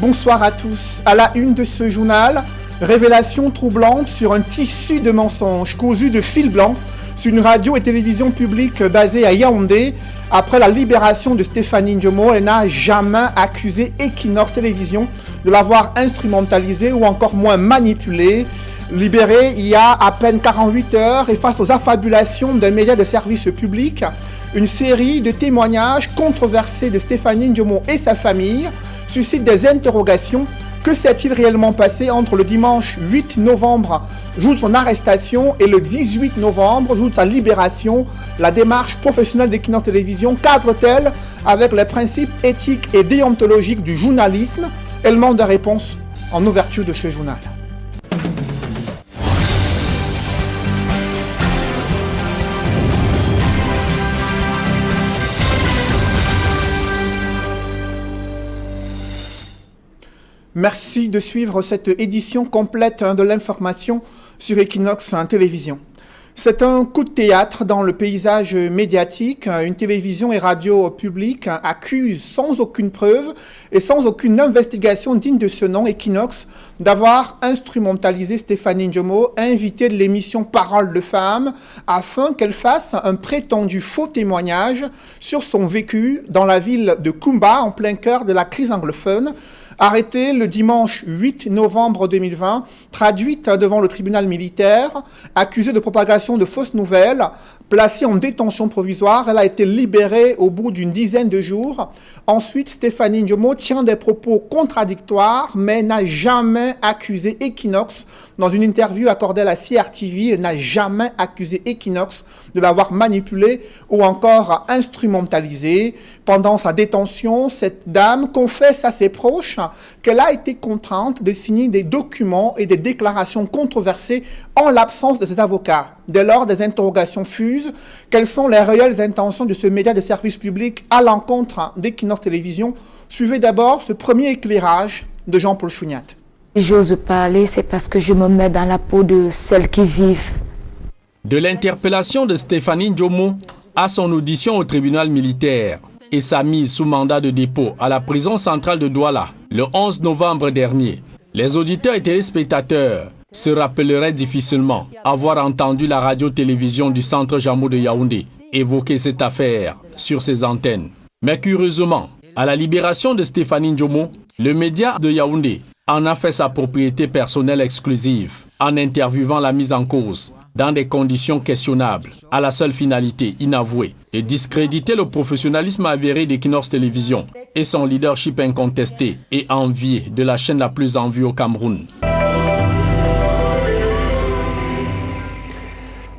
Bonsoir à tous. À la une de ce journal, révélation troublante sur un tissu de mensonges cousu de fil blanc sur une radio et télévision publique basée à Yaoundé. Après la libération de Stéphanie Ndiomo, elle n'a jamais accusé Equinox Télévision de l'avoir instrumentalisée ou encore moins manipulée. Libérée il y a à peine 48 heures et face aux affabulations d'un média de service public, une série de témoignages controversés de Stéphanie Ndiomo et sa famille suscite des interrogations. Que s'est-il réellement passé entre le dimanche 8 novembre, jour de son arrestation, et le 18 novembre, jour de sa libération? La démarche professionnelle d'Equinox Télévision cadre-t-elle avec les principes éthiques et déontologiques du journalisme? Élément de réponse en ouverture de ce journal. Merci de suivre cette édition complète de l'information sur Equinox Télévision. C'est un coup de théâtre dans le paysage médiatique. Une télévision et radio publique accusent sans aucune preuve et sans aucune investigation digne de ce nom Equinox d'avoir instrumentalisé Stéphanie Ndiomo, invitée de l'émission Parole de Femmes, afin qu'elle fasse un prétendu faux témoignage sur son vécu dans la ville de Kumba, en plein cœur de la crise anglophone. Arrêtée le dimanche 8 novembre 2020, traduite devant le tribunal militaire, accusée de propagation de fausses nouvelles, placée en détention provisoire, elle a été libérée au bout d'une dizaine de jours. Ensuite, Stéphanie Ndiomo tient des propos contradictoires, mais n'a jamais accusé Equinox. Dans une interview accordée à la CRTV, elle n'a jamais accusé Equinox de l'avoir manipulée ou encore instrumentalisée. Pendant sa détention, cette dame confesse à ses proches qu'elle a été contrainte de signer des documents et des déclarations controversées en l'absence de ses avocats. Dès lors, des interrogations fusent. Quelles sont les réelles intentions de ce média de service public à l'encontre d'Equinox Télévision? Suivez d'abord ce premier éclairage de Jean-Paul Chouniat. J'ose parler, c'est parce que je me mets dans la peau de celles qui vivent. De l'interpellation de Stéphanie Ndiomo à son audition au tribunal militaire et sa mise sous mandat de dépôt à la prison centrale de Douala le 11 novembre dernier, les auditeurs et téléspectateurs se rappelleraient difficilement avoir entendu la radio-télévision du centre Jamou de Yaoundé évoquer cette affaire sur ses antennes. Mais curieusement, à la libération de Stéphanie Ndiomo, le média de Yaoundé en a fait sa propriété personnelle exclusive en interviewant la mise en cause dans des conditions questionnables, à la seule finalité inavouée de discréditer le professionnalisme avéré d'Equinox Télévision et son leadership incontesté et envié de la chaîne la plus en vue au Cameroun.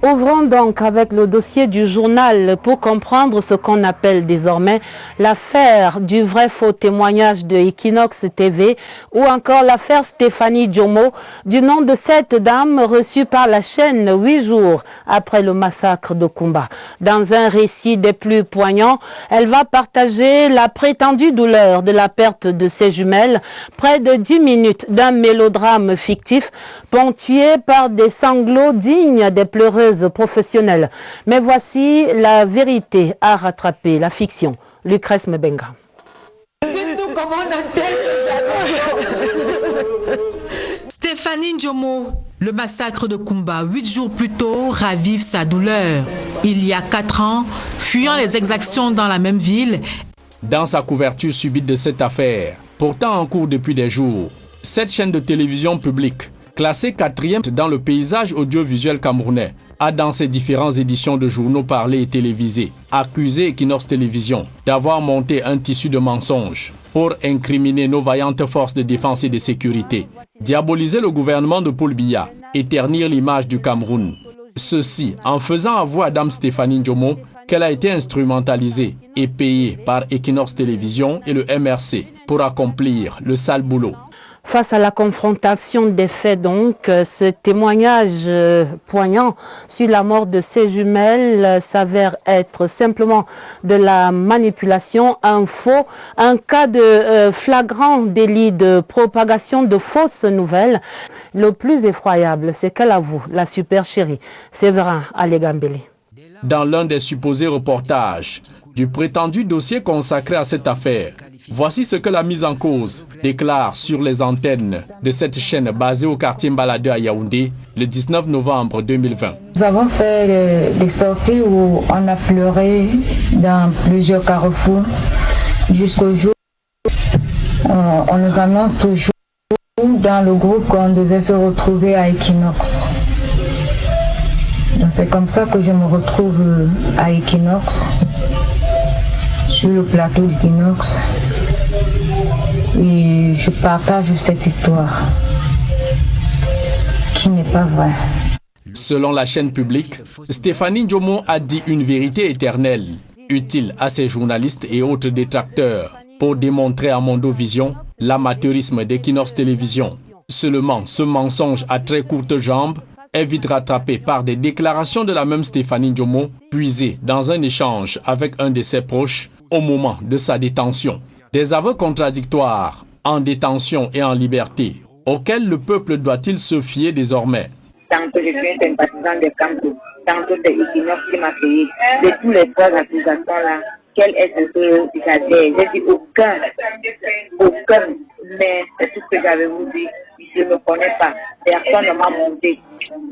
Ouvrons donc avec le dossier du journal pour comprendre ce qu'on appelle désormais l'affaire du vrai faux témoignage de Equinox TV ou encore l'affaire Stéphanie Ndiomo, du nom de cette dame reçue par la chaîne 8 jours après le massacre de Kumba. Dans un récit des plus poignants, elle va partager la prétendue douleur de la perte de ses jumelles, près de 10 minutes d'un mélodrame fictif ponctué par des sanglots dignes des pleureuses professionnelle. Mais voici la vérité à rattraper, la fiction. Lucrèce Mbenga. Dites-nous comment on intègre. Stéphanie Ndiomo, le massacre de Kumba, 8 jours plus tôt, ravive sa douleur. Il y a 4 ans, fuyant les exactions dans la même ville. Dans sa couverture subite de cette affaire, pourtant en cours depuis des jours, cette chaîne de télévision publique, classée 4e dans le paysage audiovisuel camerounais, a dans ses différentes éditions de journaux parlés et télévisés accusé Equinox Télévision d'avoir monté un tissu de mensonges pour incriminer nos vaillantes forces de défense et de sécurité, diaboliser le gouvernement de Paul Biya et ternir l'image du Cameroun. Ceci en faisant avouer à Dame Stéphanie Ndiomo qu'elle a été instrumentalisée et payée par Equinox Télévision et le MRC pour accomplir le sale boulot. Face à la confrontation des faits, donc, ce témoignage poignant sur la mort de ses jumelles s'avère être simplement de la manipulation, un faux, un cas de flagrant délit de propagation de fausses nouvelles. Le plus effroyable, c'est qu'elle avoue, la super chérie, Séverin Alégambélé. Dans l'un des supposés reportages du prétendu dossier consacré à cette affaire, Voici ce que la mise en cause déclare sur les antennes de cette chaîne basée au quartier Mbalade à Yaoundé le 19 novembre 2020. Nous avons fait des sorties où on a pleuré dans plusieurs carrefours jusqu'au jour où on nous annonce toujours dans le groupe qu'on devait se retrouver à Equinox. Donc c'est comme ça que je me retrouve à Equinox, sur le plateau d'Equinox, et je partage cette histoire qui n'est pas vraie. Selon la chaîne publique, Stéphanie Ndjomo a dit une vérité éternelle, utile à ses journalistes et autres détracteurs pour démontrer à Mondovision l'amateurisme d'Equinox Télévision. Seulement, ce mensonge à très courtes jambes est vite rattrapé par des déclarations de la même Stéphanie Ndjomo, puisées dans un échange avec un de ses proches au moment de sa détention. Des aveux contradictoires, en détention et en liberté, auxquels le peuple doit-il se fier désormais? Tantôt je suis un sympathisant de Campo, tantôt c'est Equinox qui m'a payé. De tous les trois accusations-là, quel est ce que j'avais? J'ai dit aucun, mais c'est tout ce que j'avais voulu. Je ne me connais pas, personne ne m'a monté.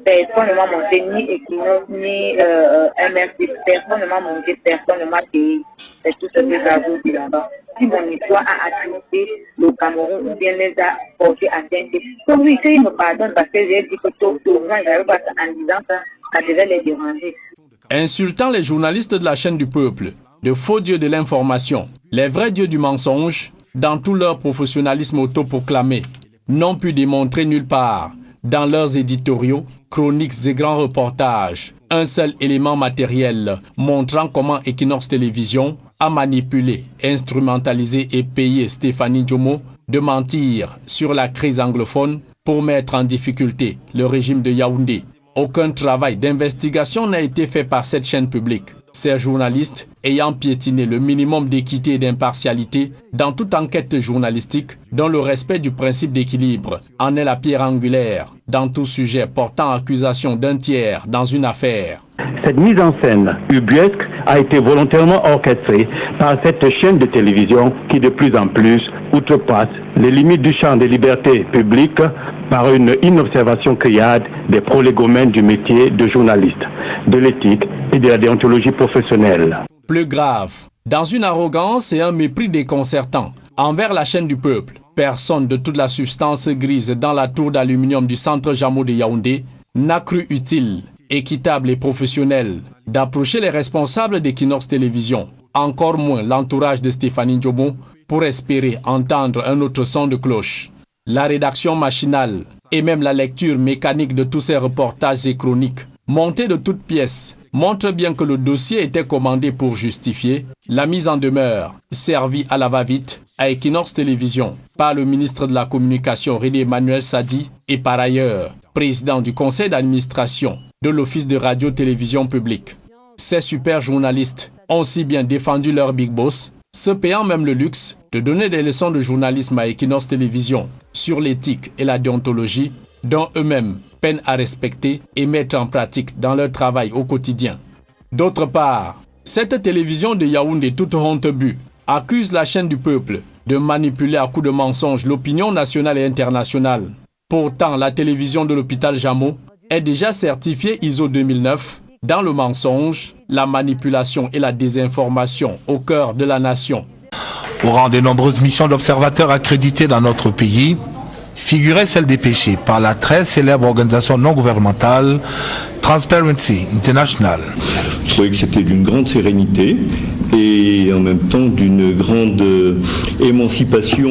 Personne ne m'a monté, ni Equinox, ni MRC, personne ne m'a monté, personne ne m'a payé. C'est tout ce que j'avoue dit là-bas. Si mon histoire a attrité le Cameroun ou bien les a portés atteinte, donc oui, qu'ils me pardonnent parce que j'ai dit que tout le monde, j'avais pas en disant ça, ça devait les déranger. Insultant les journalistes de la chaîne du peuple, de faux dieux de l'information, les vrais dieux du mensonge, dans tout leur professionnalisme autoproclamé, n'ont pu démontrer nulle part, dans leurs éditoriaux, chroniques et grands reportages, un seul élément matériel montrant comment Equinox Télévision a manipulé, instrumentalisé et payé Stéphanie Ndjomo de mentir sur la crise anglophone pour mettre en difficulté le régime de Yaoundé. Aucun travail d'investigation n'a été fait par cette chaîne publique. Ces journalistes, ayant piétiné le minimum d'équité et d'impartialité dans toute enquête journalistique, dont le respect du principe d'équilibre en est la pierre angulaire dans tout sujet portant accusation d'un tiers dans une affaire. Cette mise en scène ubuesque a été volontairement orchestrée par cette chaîne de télévision qui de plus en plus outrepasse les limites du champ des libertés publiques par une inobservation criarde des prolégomènes du métier de journaliste, de l'éthique et de la déontologie professionnelle. Plus grave, dans une arrogance et un mépris déconcertant envers la chaîne du peuple, personne de toute la substance grise dans la tour d'aluminium du centre Jamo de Yaoundé n'a cru utile, équitable et professionnel d'approcher les responsables d'Equinox Télévision, encore moins l'entourage de Stéphanie Ndjomo, pour espérer entendre un autre son de cloche. La rédaction machinale et même la lecture mécanique de tous ces reportages et chroniques, montés de toutes pièces, montrent bien que le dossier était commandé pour justifier la mise en demeure, servie à la va-vite, à Equinox Télévision, par le ministre de la Communication René Emmanuel Sadi et par ailleurs, président du conseil d'administration de l'Office de radio-télévision publique. Ces super journalistes ont si bien défendu leur big boss, se payant même le luxe de donner des leçons de journalisme à Equinox Télévision sur l'éthique et la déontologie, dont eux-mêmes peinent à respecter et mettre en pratique dans leur travail au quotidien. D'autre part, cette télévision de Yaoundé toute honte but accuse la chaîne du peuple de manipuler à coups de mensonges l'opinion nationale et internationale. Pourtant, la télévision de l'hôpital Jamo est déjà certifiée ISO 2009 dans le mensonge, la manipulation et la désinformation au cœur de la nation. Au rang de nombreuses missions d'observateurs accréditées dans notre pays, figurait celle dépêchée par la très célèbre organisation non gouvernementale Transparency International. Je trouvais que c'était d'une grande sérénité et en même temps d'une grande émancipation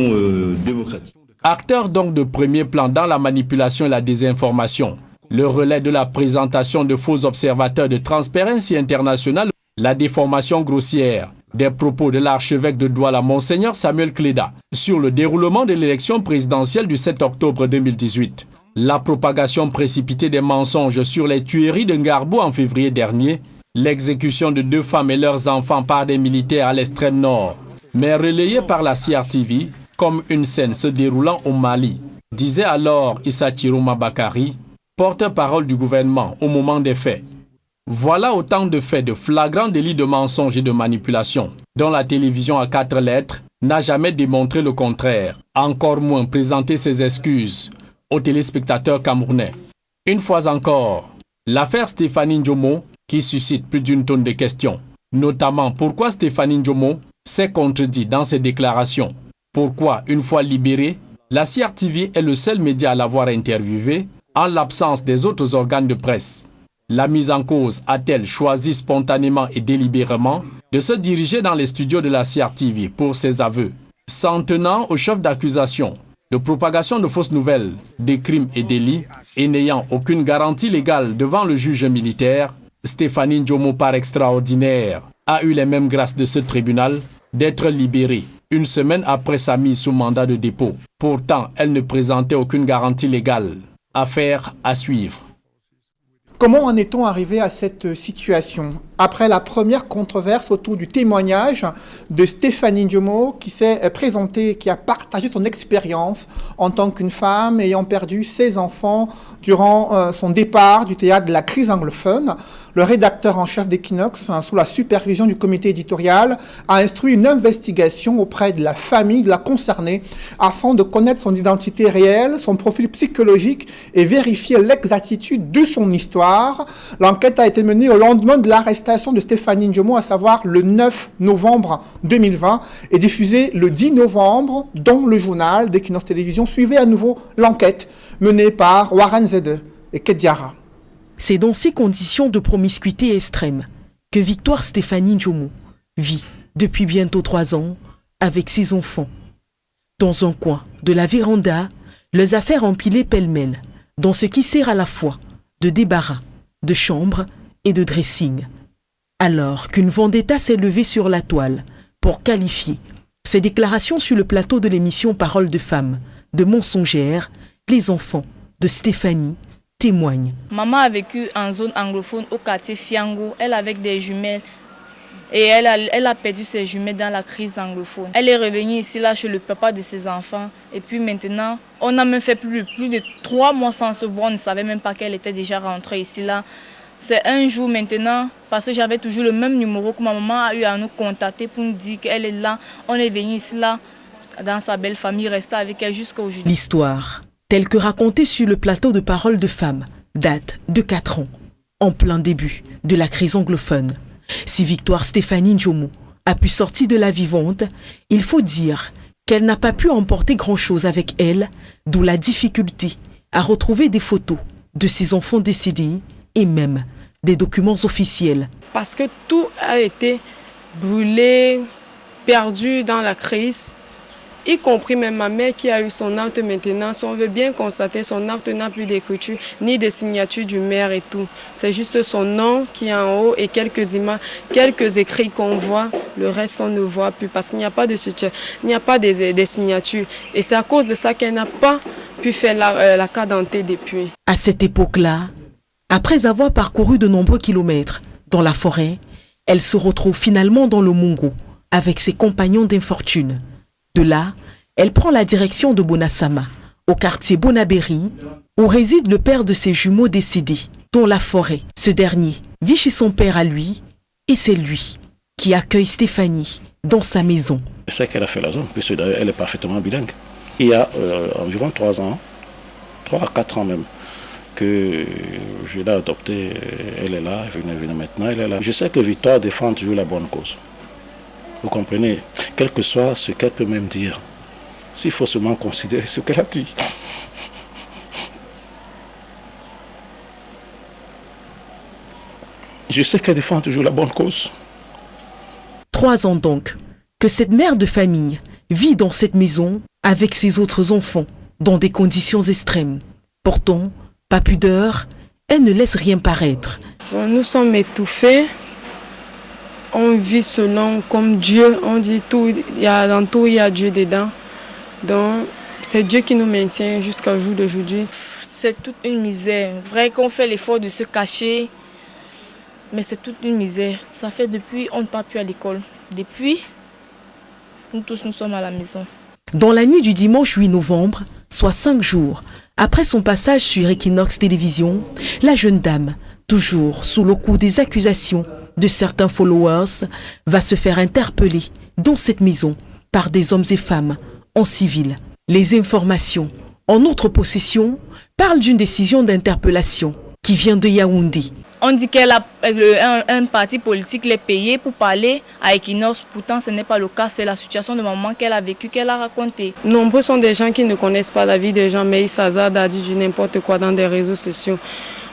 démocratique. Acteur donc de premier plan dans la manipulation et la désinformation, le relais de la présentation de faux observateurs de Transparency International, la déformation grossière des propos de l'archevêque de Douala, Monseigneur Samuel Cléda, sur le déroulement de l'élection présidentielle du 7 octobre 2018. La propagation précipitée des mensonges sur les tueries de Ngarbo en février dernier, l'exécution de 2 femmes et leurs enfants par des militaires à l'extrême nord, mais relayée par la CRTV comme une scène se déroulant au Mali, disait alors Issa Chiroma Bakari, porte-parole du gouvernement au moment des faits. Voilà autant de faits de flagrants délits de mensonge et de manipulation, dont la télévision à 4 lettres n'a jamais démontré le contraire, encore moins présenté ses excuses aux téléspectateurs camerounais. Une fois encore, l'affaire Stéphanie Ndjomo qui suscite plus d'une tonne de questions, notamment pourquoi Stéphanie Ndjomo s'est contredit dans ses déclarations. Pourquoi, une fois libérée, la CRTV est le seul média à l'avoir interviewée en l'absence des autres organes de presse. La mise en cause a-t-elle choisi spontanément et délibérément de se diriger dans les studios de la CRTV pour ses aveux, s'en tenant au chef d'accusation de propagation de fausses nouvelles, des crimes et délits, et n'ayant aucune garantie légale devant le juge militaire, Stéphanie Ndjomo, par extraordinaire, a eu les mêmes grâces de ce tribunal d'être libérée une semaine après sa mise sous mandat de dépôt. Pourtant, elle ne présentait aucune garantie légale. Affaire à suivre. Comment en est-on arrivé à cette situation? Après la première controverse autour du témoignage de Stéphanie Ndjomo qui s'est présentée, qui a partagé son expérience en tant qu'une femme ayant perdu ses enfants durant son départ du théâtre de la crise anglophone, le rédacteur en chef d'Equinox, sous la supervision du comité éditorial, a instruit une investigation auprès de la famille de la concernée afin de connaître son identité réelle, son profil psychologique et vérifier l'exactitude de son histoire. L'enquête a été menée au lendemain de l'arrestation de Stéphanie Ndjomo, à savoir le 9 novembre 2020, et diffusée le 10 novembre, dont le journal d'Equinox Télévision suivait à nouveau l'enquête menée par Warren Zede et Kediara. C'est dans ces conditions de promiscuité extrême que Victoire Stéphanie Ndjomo vit depuis bientôt 3 ans avec ses enfants. Dans un coin de la véranda, les affaires empilées pêle-mêle, dans ce qui sert à la fois de débarras, de chambre et de dressing. Alors qu'une vendetta s'est levée sur la toile pour qualifier ses déclarations sur le plateau de l'émission Parole de Femmes de mensongères, les enfants de Stéphanie témoignent. Maman a vécu en zone anglophone au quartier Fiango, elle avec des jumelles et elle a perdu ses jumelles dans la crise anglophone. Elle est revenue ici là chez le papa de ses enfants et puis maintenant on n'a même fait plus de 3 mois sans se voir, on ne savait même pas qu'elle était déjà rentrée ici là. C'est un jour maintenant, parce que j'avais toujours le même numéro que ma maman a eu à nous contacter pour nous dire qu'elle est là. On est venu ici là, dans sa belle famille, rester avec elle jusqu'à aujourd'hui. L'histoire, telle que racontée sur le plateau de Parole de Femmes, date de 4 ans, en plein début de la crise anglophone. Si Victoire Stéphanie Ndjomo a pu sortir de la vivante, il faut dire qu'elle n'a pas pu emporter grand-chose avec elle, d'où la difficulté à retrouver des photos de ses enfants décédés et même des documents officiels. Parce que tout a été brûlé, perdu dans la crise, y compris même ma mère qui a eu son acte maintenant. Si on veut bien constater, son acte n'a plus d'écriture, ni de signature du maire et tout. C'est juste son nom qui est en haut et quelques images, quelques écrits qu'on voit. Le reste, on ne voit plus parce qu'il n'y a pas de signature, il n'y a pas de signatures. Et c'est à cause de ça qu'elle n'a pas pu faire la carte d'identité depuis. À cette époque-là, après avoir parcouru de nombreux kilomètres dans la forêt, elle se retrouve finalement dans le Mungo avec ses compagnons d'infortune. De là, elle prend la direction de Bonasama, au quartier Bonaberi, où réside le père de ses jumeaux décédés, dont la forêt. Ce dernier vit chez son père à lui, et c'est lui qui accueille Stéphanie dans sa maison. Je sais qu'elle a fait la zone, puisque d'ailleurs elle est parfaitement bilingue. Il y a environ 3 ans, 3 à 4 ans même, que je l'ai adoptée, elle est là, elle vient maintenant, elle est là. Je sais que Victoire défend toujours la bonne cause. Vous comprenez, quel que soit ce qu'elle peut même dire, s'il faut seulement considérer ce qu'elle a dit. Je sais qu'elle défend toujours la bonne cause. 3 ans donc, que cette mère de famille vit dans cette maison avec ses autres enfants, dans des conditions extrêmes. Pourtant, pas pudeur, elle ne laisse rien paraître. Nous sommes étouffés. On vit selon comme Dieu. On dit tout, dans tout il y a Dieu dedans. Donc c'est Dieu qui nous maintient jusqu'au jour d'aujourd'hui. C'est toute une misère. Vrai qu'on fait l'effort de se cacher, mais c'est toute une misère. Ça fait depuis on n'a pas pu à l'école. Depuis, nous tous nous sommes à la maison. Dans la nuit du dimanche 8 novembre, soit 5 jours après son passage sur Equinox Télévision, la jeune dame, toujours sous le coup des accusations de certains followers, va se faire interpeller dans cette maison par des hommes et femmes en civil. Les informations en notre possession parlent d'une décision d'interpellation qui vient de Yaoundé. On dit qu'un parti politique l'est payé pour parler à Equinox. Pourtant, ce n'est pas le cas. C'est la situation de maman qu'elle a vécue, qu'elle a racontée. Nombreux sont des gens qui ne connaissent pas la vie des gens, mais ils s'hasardent à dire n'importe quoi dans des réseaux sociaux.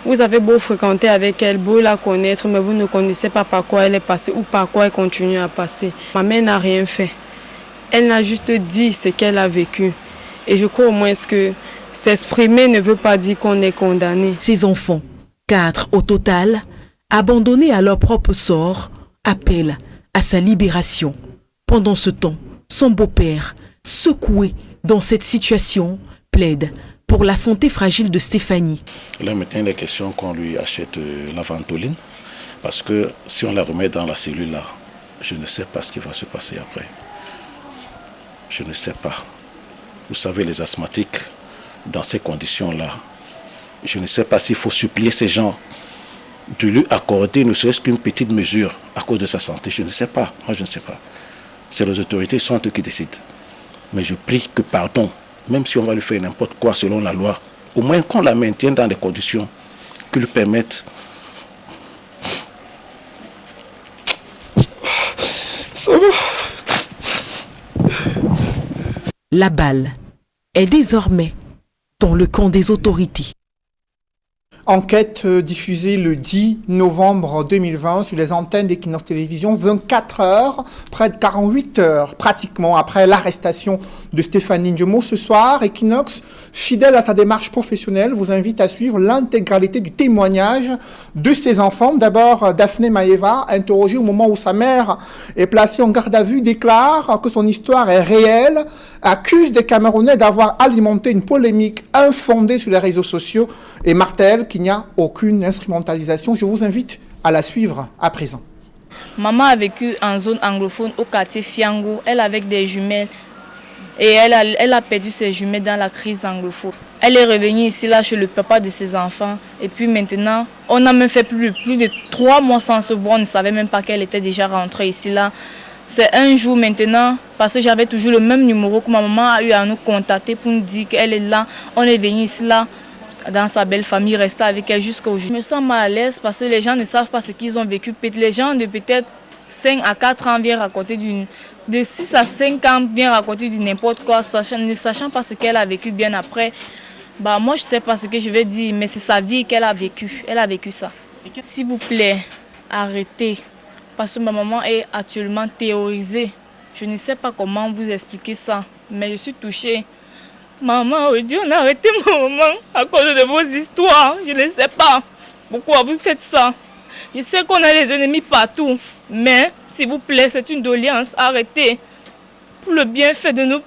Vous avez beau fréquenter avec elle, beau la connaître, mais vous ne connaissez pas par quoi elle est passée ou par quoi elle continue à passer. Ma mère n'a rien fait. Elle n'a juste dit ce qu'elle a vécu. Et je crois au moins que s'exprimer ne veut pas dire qu'on est condamné. Ces enfants, 4 au total, abandonnés à leur propre sort, appellent à sa libération. Pendant ce temps, son beau-père, secoué dans cette situation, plaide pour la santé fragile de Stéphanie. Là maintenant, il est question qu'on lui achète la ventoline, parce que si on la remet dans la cellule là, je ne sais pas ce qui va se passer après. Je ne sais pas. Vous savez, les asthmatiques, dans ces conditions-là, je ne sais pas s'il faut supplier ces gens de lui accorder ne serait-ce qu'une petite mesure à cause de sa santé. Je ne sais pas. Moi, je ne sais pas. C'est les autorités, sont eux qui décident. Mais je prie que pardon, même si on va lui faire n'importe quoi selon la loi, au moins qu'on la maintienne dans des conditions qui lui permettent. Ça va. La balle est désormais dans le camp des autorités. Enquête diffusée le 10 novembre 2020 sur les antennes d'Equinox Télévision, 24 heures, près de 48 heures pratiquement après l'arrestation de Stéphanie Ndjomo. Ce soir, Equinox, fidèle à sa démarche professionnelle, vous invite à suivre l'intégralité du témoignage de ses enfants. D'abord, Daphné Maeva, interrogée au moment où sa mère est placée en garde à vue, déclare que son histoire est réelle, accuse des Camerounais d'avoir alimenté une polémique infondée sur les réseaux sociaux et martèle qu'il n'y a aucune instrumentalisation. Je vous invite à la suivre à présent. Maman a vécu en zone anglophone au quartier Fiango, elle avec des jumelles et elle a perdu ses jumelles dans la crise anglophone. Elle est revenue ici là chez le papa de ses enfants et puis maintenant on a même fait plus de 3 mois sans se voir, on ne savait même pas qu'elle était déjà rentrée ici là. C'est un jour maintenant, parce que j'avais toujours le même numéro que ma maman a eu à nous contacter pour nous dire qu'elle est là, on est venu ici là. Dans sa belle famille, rester avec elle jusqu'au jour. Je me sens mal à l'aise parce que les gens ne savent pas ce qu'ils ont vécu. Les gens de peut-être 5 à 4 ans viennent raconter de 6 à 5 ans viennent raconter du n'importe quoi, ne sachant pas ce qu'elle a vécu bien après. Moi, je ne sais pas ce que je vais dire, mais c'est sa vie qu'elle a vécu. Elle a vécu ça. S'il vous plaît, arrêtez. Parce que ma maman est actuellement terrorisée. Je ne sais pas comment vous expliquer ça, mais je suis touchée. Maman, on a arrêté ma maman à cause de vos histoires. Je ne sais pas pourquoi vous faites ça. Je sais qu'on a des ennemis partout, mais s'il vous plaît, c'est une doléance. Arrêtez pour le bienfait de nous.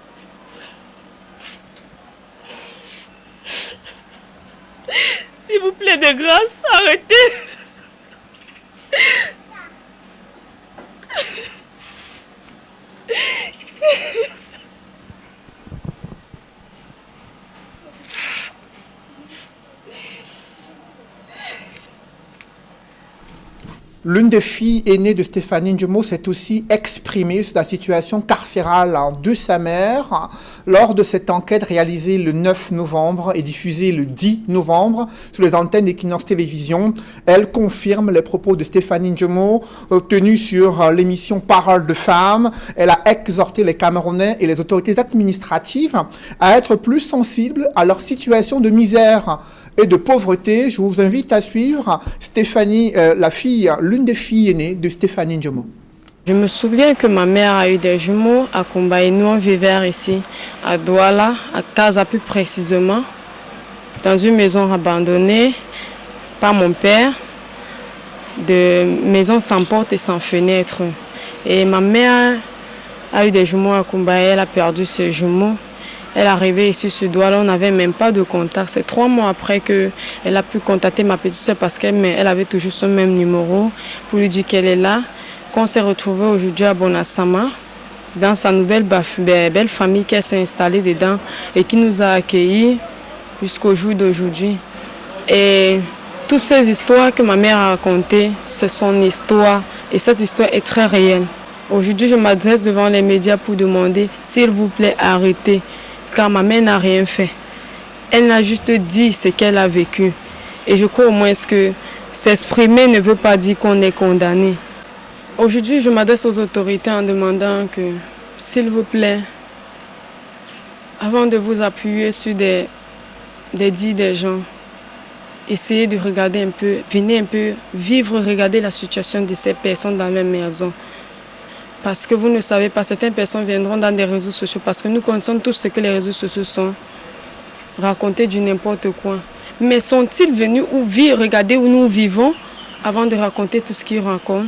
S'il vous plaît, de grâce, arrêtez. L'une des filles aînées de Stéphanie Ndjomo s'est aussi exprimée sur la situation carcérale de sa mère lors de cette enquête réalisée le 9 novembre et diffusée le 10 novembre sur les antennes d'Equinox Télévision. Elle confirme les propos de Stéphanie Ndjomo tenus sur l'émission Parole de femmes. Elle a exhorté les Camerounais et les autorités administratives à être plus sensibles à leur situation de misère et de pauvreté. Je vous invite à suivre Stéphanie, l'une des filles aînées de Stéphanie Ndjomo. Je me souviens que ma mère a eu des jumeaux à Kumba et nous on vivait ici à Douala, à Casa plus précisément, dans une maison abandonnée par mon père, de maison sans porte et sans fenêtre. Et ma mère a eu des jumeaux à Kumba et elle a perdu ses jumeaux. Elle est arrivée ici sur Douala, on n'avait même pas de contact. C'est 3 mois après qu'elle a pu contacter ma petite soeur parce qu'elle avait toujours son même numéro pour lui dire qu'elle est là. Qu'on s'est retrouvés aujourd'hui à Bonassama, dans sa nouvelle belle famille qu'elle s'est installée dedans et qui nous a accueillis jusqu'au jour d'aujourd'hui. Et toutes ces histoires que ma mère a racontées, c'est son histoire et cette histoire est très réelle. Aujourd'hui, je m'adresse devant les médias pour demander, s'il vous plaît, arrêtez, car ma mère n'a rien fait. Elle n'a juste dit ce qu'elle a vécu. Et je crois au moins que s'exprimer ne veut pas dire qu'on est condamné. Aujourd'hui, je m'adresse aux autorités en demandant que, s'il vous plaît, avant de vous appuyer sur des dits des gens, essayez de regarder un peu, venez un peu vivre, regarder la situation de ces personnes dans leur maison. Parce que vous ne savez pas, certaines personnes viendront dans des réseaux sociaux, parce que nous connaissons tous ce que les réseaux sociaux sont, raconter du n'importe quoi. Mais sont-ils venus regarder où nous vivons avant de raconter tout ce qu'ils racontent?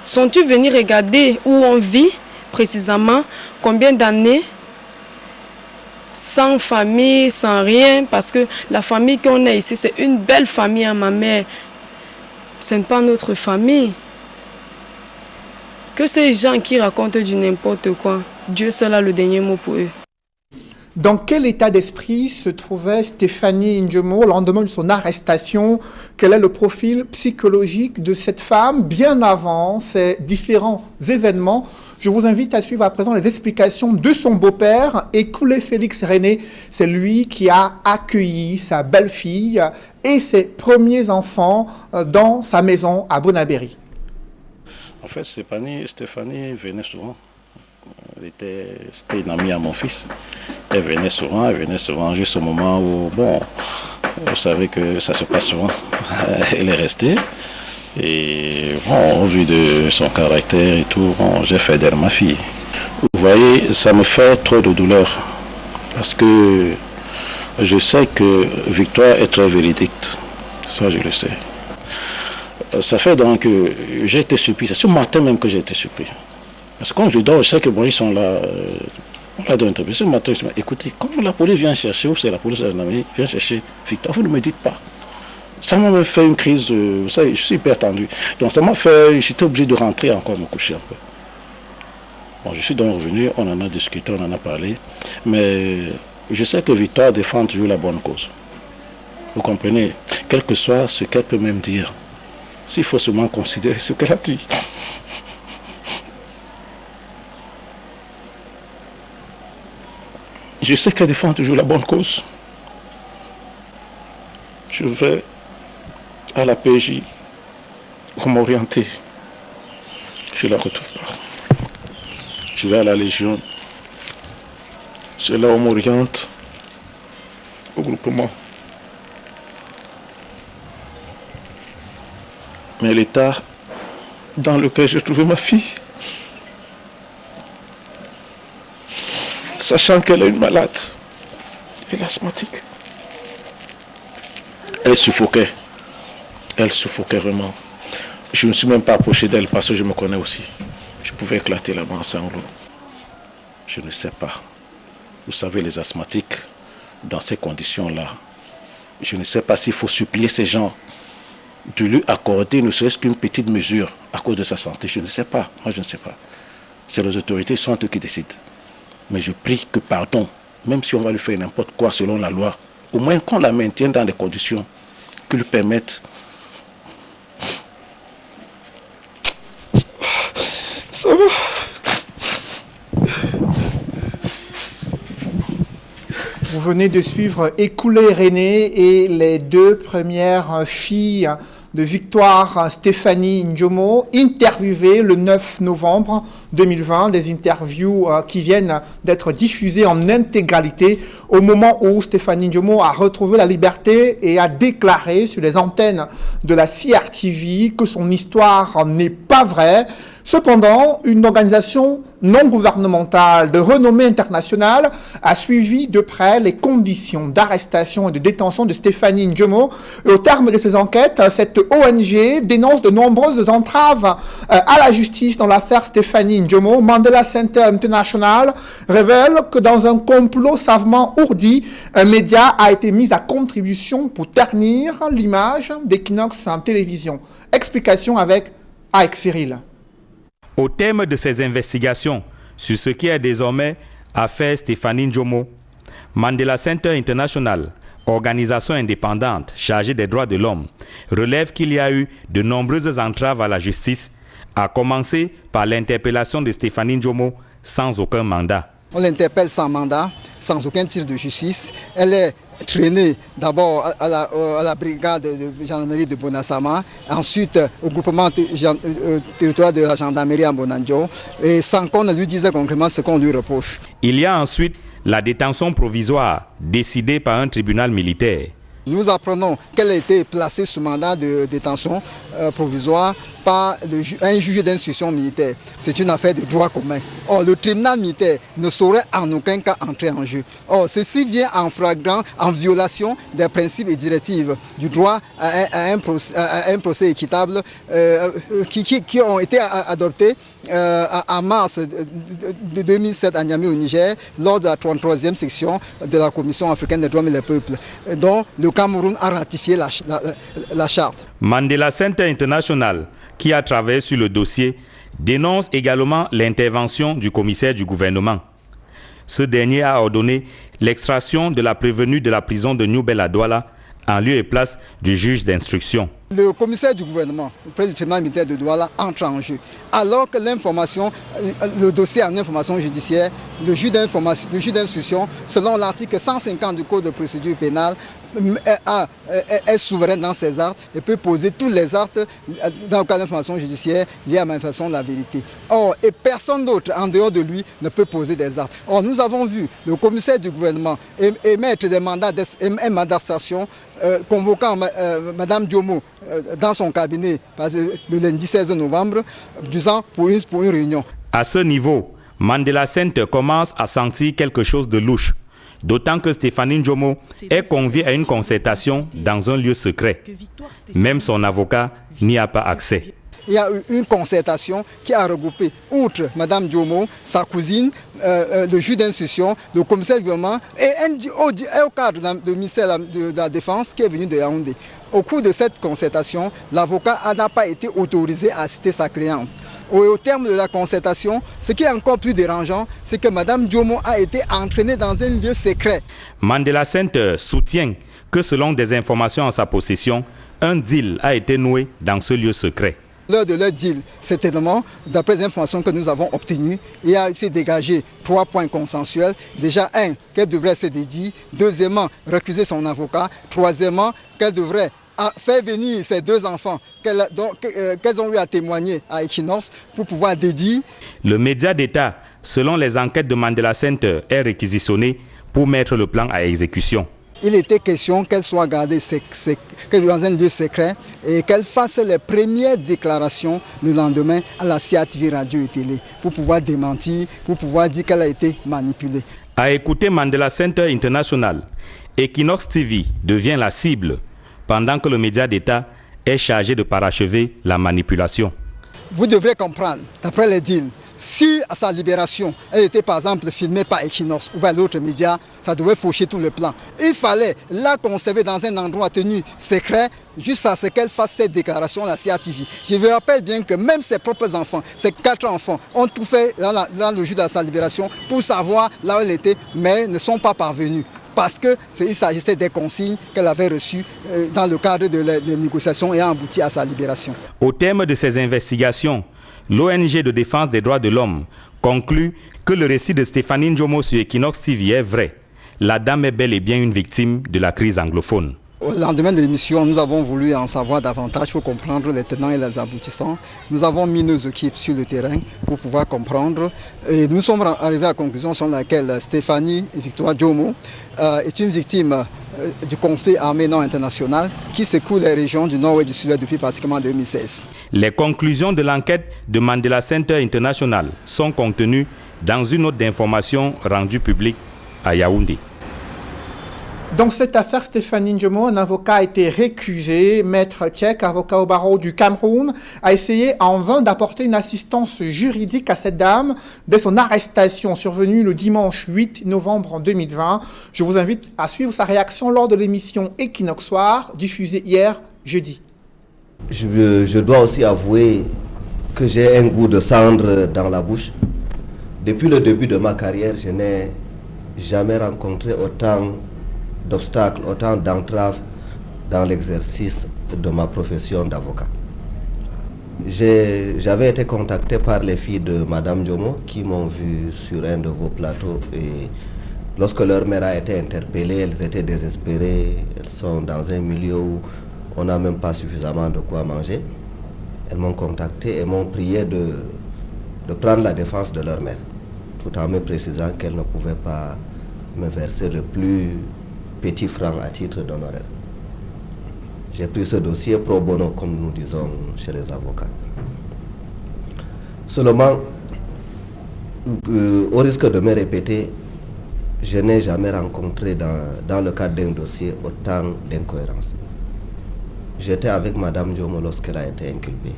Sont-ils venus regarder où on vit précisément, combien d'années, sans famille, sans rien? Parce que la famille qu'on a ici, c'est une belle famille à ma mère. Ce n'est pas notre famille. Que ces gens qui racontent du n'importe quoi, Dieu seul a le dernier mot pour eux. Dans quel état d'esprit se trouvait Stéphanie Ndjomo au lendemain de son arrestation? Quel est le profil psychologique de cette femme bien avant ces différents événements? Je vous invite à suivre à présent les explications de son beau-père, Ekoulé Félix René. C'est lui qui a accueilli sa belle-fille et ses premiers enfants dans sa maison à Bonabéry. En fait, Stéphanie venait souvent. C'était une amie à mon fils. Elle venait souvent, juste au moment où, bon, vous savez que ça se passe souvent. Elle est restée. Et bon, au vu de son caractère et tout, bon, j'ai fait d'elle ma fille. Vous voyez, ça me fait trop de douleur. Parce que je sais que Victoire est très véridique. Ça, je le sais. Ça fait donc que j'ai été surpris. C'est ce matin même que j'ai été surpris. Parce que quand je dors, je sais que bon, ils sont là. On l'a donné un ce matin, je me dis, écoutez, comment la police vient chercher, ou c'est la police vient chercher Victor, vous ne me dites pas. Ça m'a même fait une crise, vous savez, je suis hyper tendu. Donc ça m'a fait, j'étais obligé de rentrer encore me coucher un peu. Bon, je suis donc revenu, on en a discuté, on en a parlé. Mais je sais que Victor défend toujours la bonne cause. Vous comprenez? Quel que soit ce qu'elle peut même dire, s'il faut seulement considérer ce qu'elle a dit. Je sais qu'elle défend toujours la bonne cause. Je vais à la PJ, on m'orienter. Je ne la retrouve pas. Je vais à la Légion. C'est là où on m'oriente au groupement. Mais l'état dans lequel j'ai trouvé ma fille, sachant qu'elle est une malade, elle est asthmatique. Elle suffoquait. Elle suffoquait vraiment. Je ne me suis même pas approché d'elle parce que je me connais aussi. Je pouvais éclater là-bas en sanglots. Je ne sais pas. Vous savez, les asthmatiques, dans ces conditions-là, je ne sais pas s'il faut supplier ces gens de lui accorder ne serait-ce qu'une petite mesure à cause de sa santé. Je ne sais pas. Moi, je ne sais pas. C'est les autorités, sont eux qui décident. Mais je prie que pardon, même si on va lui faire n'importe quoi selon la loi, au moins qu'on la maintienne dans des conditions qui lui permettent. Ça va. Vous venez de suivre Ekoulé René et les deux premières filles de Victoire Stéphanie Ndjomo, interviewées le 9 novembre 2020, des interviews qui viennent d'être diffusées en intégralité au moment où Stéphanie Ndjomo a retrouvé la liberté et a déclaré sur les antennes de la CRTV que son histoire n'est pas vraie. Cependant, une organisation non gouvernementale de renommée internationale a suivi de près les conditions d'arrestation et de détention de Stéphanie Ndjomo. Et au terme de ces enquêtes, cette ONG dénonce de nombreuses entraves à la justice dans l'affaire Stéphanie Ndjomo. Mandela Center International révèle que dans un complot savamment ourdi, un média a été mis à contribution pour ternir l'image d'Equinox en télévision. Explication avec Aïk Cyril. Au terme de ces investigations sur ce qui est désormais affaire Stéphanie Ndjomo, Mandela Center International, organisation indépendante chargée des droits de l'homme, relève qu'il y a eu de nombreuses entraves à la justice à commencer par l'interpellation de Stéphanie Ndjomo sans aucun mandat. On l'interpelle sans mandat, sans aucun tir de justice. Elle est traînée d'abord à la brigade de gendarmerie de Bonassama, ensuite au groupement territorial de la gendarmerie à Bonanjo, et sans qu'on ne lui dise concrètement ce qu'on lui reproche. Il y a ensuite la détention provisoire décidée par un tribunal militaire. Nous apprenons qu'elle a été placée sous mandat de détention provisoire par un juge d'instruction militaire. C'est une affaire de droit commun. Or, le tribunal militaire ne saurait en aucun cas entrer en jeu. Or, ceci vient en flagrant, en violation des principes et directives du droit à un procès équitable qui ont été adoptés en mars de 2007 à Niamey au Niger lors de la 33e section de la Commission africaine des droits et des peuples, dont le Cameroun a ratifié la charte. Mandela Center International, qui a travaillé sur le dossier, dénonce également l'intervention du commissaire du gouvernement. Ce dernier a ordonné l'extraction de la prévenue de la prison de New Bel à Douala en lieu et place du juge d'instruction. Le commissaire du gouvernement, auprès du tribunal militaire de Douala, entre en jeu. Alors que l'information, le dossier en information judiciaire, le juge d'instruction, selon l'article 150 du Code de procédure pénale, est souverain dans ses actes et peut poser tous les actes dans le cas d'information judiciaire liés à la manifestation de la vérité. Or, et personne d'autre en dehors de lui ne peut poser des actes. Or, nous avons vu le commissaire du gouvernement émettre des mandats d'arrestation convoquant Mme Ndjomo dans son cabinet le lundi 16 novembre, disant pour une réunion. À ce niveau, Mandela Center commence à sentir quelque chose de louche. D'autant que Stéphanie Ndjomo est conviée à une concertation dans un lieu secret. Même son avocat n'y a pas accès. Il y a eu une concertation qui a regroupé, outre Mme Ndjomo, sa cousine, le juge d'instruction, le commissaire du gouvernement et au cadre du ministère de la Défense qui est venu de Yaoundé. Au cours de cette concertation, l'avocat n'a pas été autorisé à assister sa cliente. Au terme de la concertation, ce qui est encore plus dérangeant, c'est que Mme Ndjomo a été entraînée dans un lieu secret. Mandela Center soutient que selon des informations en sa possession, un deal a été noué dans ce lieu secret. Lors de leur deal, certainement, d'après les informations que nous avons obtenues, il a été dégagé 3 points consensuels. Déjà, un, qu'elle devrait se dédier. Deuxièmement, recuser son avocat. Troisièmement, qu'elle devrait faire venir ses 2 enfants qu'elles ont eu à témoigner à Equinox pour pouvoir dédier. Le média d'État, selon les enquêtes de Mandela Center, est réquisitionné pour mettre le plan à exécution. Il était question qu'elle soit gardée dans un lieu secret et qu'elle fasse les premières déclarations le lendemain à la CATV Radio et Télé pour pouvoir démentir, pour pouvoir dire qu'elle a été manipulée. À écouter Mandela Center International, Equinox TV devient la cible pendant que le média d'État est chargé de parachever la manipulation. Vous devrez comprendre, d'après les deals, si à sa libération, elle était par exemple filmée par Equinox ou par d'autres médias, ça devait faucher tout le plan. Il fallait la conserver dans un endroit tenu secret jusqu'à ce qu'elle fasse cette déclaration à la CATV. Je vous rappelle bien que même ses propres enfants, ses 4 enfants, ont tout fait dans le jour de sa libération pour savoir là où elle était, mais ne sont pas parvenus. Parce qu'il s'agissait des consignes qu'elle avait reçues dans le cadre des négociations et a abouti à sa libération. Au terme de ces investigations, l'ONG de défense des droits de l'homme conclut que le récit de Stéphanie Ndjomo sur Equinox TV est vrai. La dame est bel et bien une victime de la crise anglophone. Au lendemain de l'émission, nous avons voulu en savoir davantage pour comprendre les tenants et les aboutissants. Nous avons mis nos équipes sur le terrain pour pouvoir comprendre. Et nous sommes arrivés à la conclusion selon laquelle Stéphanie Victoire Ndjomo est une victime du conflit armé non international qui secoue les régions du nord et du sud depuis pratiquement 2016. Les conclusions de l'enquête de Mandela Center International sont contenues dans une note d'information rendue publique à Yaoundé. Dans cette affaire, Stéphanie Ndjomo, un avocat a été récusé. Maître Tchèque, avocat au barreau du Cameroun, a essayé en vain d'apporter une assistance juridique à cette dame dès son arrestation survenue le dimanche 8 novembre 2020. Je vous invite à suivre sa réaction lors de l'émission Equinox Soir, diffusée hier jeudi. Je dois aussi avouer que j'ai un goût de cendre dans la bouche. Depuis le début de ma carrière, je n'ai jamais rencontré autant d'obstacles, autant d'entraves dans l'exercice de ma profession d'avocat. j'avais été contacté par les filles de Madame Djomo qui m'ont vu sur un de vos plateaux et lorsque leur mère a été interpellée, elles étaient désespérées, elles sont dans un milieu où on n'a même pas suffisamment de quoi manger. Elles m'ont contacté et m'ont prié de prendre la défense de leur mère, tout en me précisant qu'elles ne pouvaient pas me verser le plus petit franc à titre d'honoraire. J'ai pris ce dossier pro bono, comme nous disons chez les avocats. Seulement, au risque de me répéter, je n'ai jamais rencontré dans le cadre d'un dossier autant d'incohérences. J'étais avec Madame Djomo lorsqu'elle a été inculpée,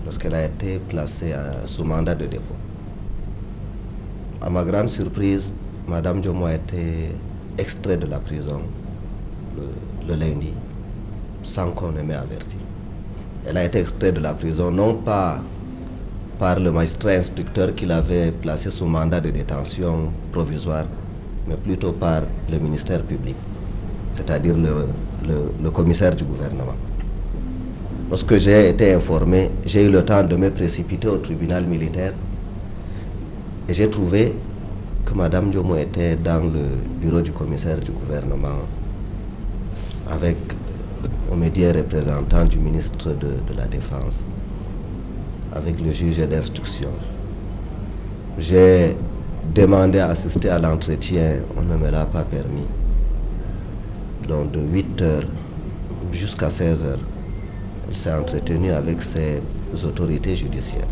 lorsqu'elle a été placée sous mandat de dépôt. À ma grande surprise, Madame Djomo a été extraite de la prison le lundi, sans qu'on ne m'ait averti. Elle a été extraite de la prison non pas par le magistrat instructeur qui l'avait placée sous mandat de détention provisoire, mais plutôt par le ministère public, c'est-à-dire le commissaire du gouvernement. Lorsque j'ai été informé, j'ai eu le temps de me précipiter au tribunal militaire et j'ai trouvé que Madame Djomo était dans le bureau du commissaire du gouvernement avec un médiateur représentant du ministre de la Défense, avec le juge d'instruction. J'ai demandé à assister à l'entretien, on ne me l'a pas permis. Donc de 8h jusqu'à 16h, elle s'est entretenue avec ses autorités judiciaires.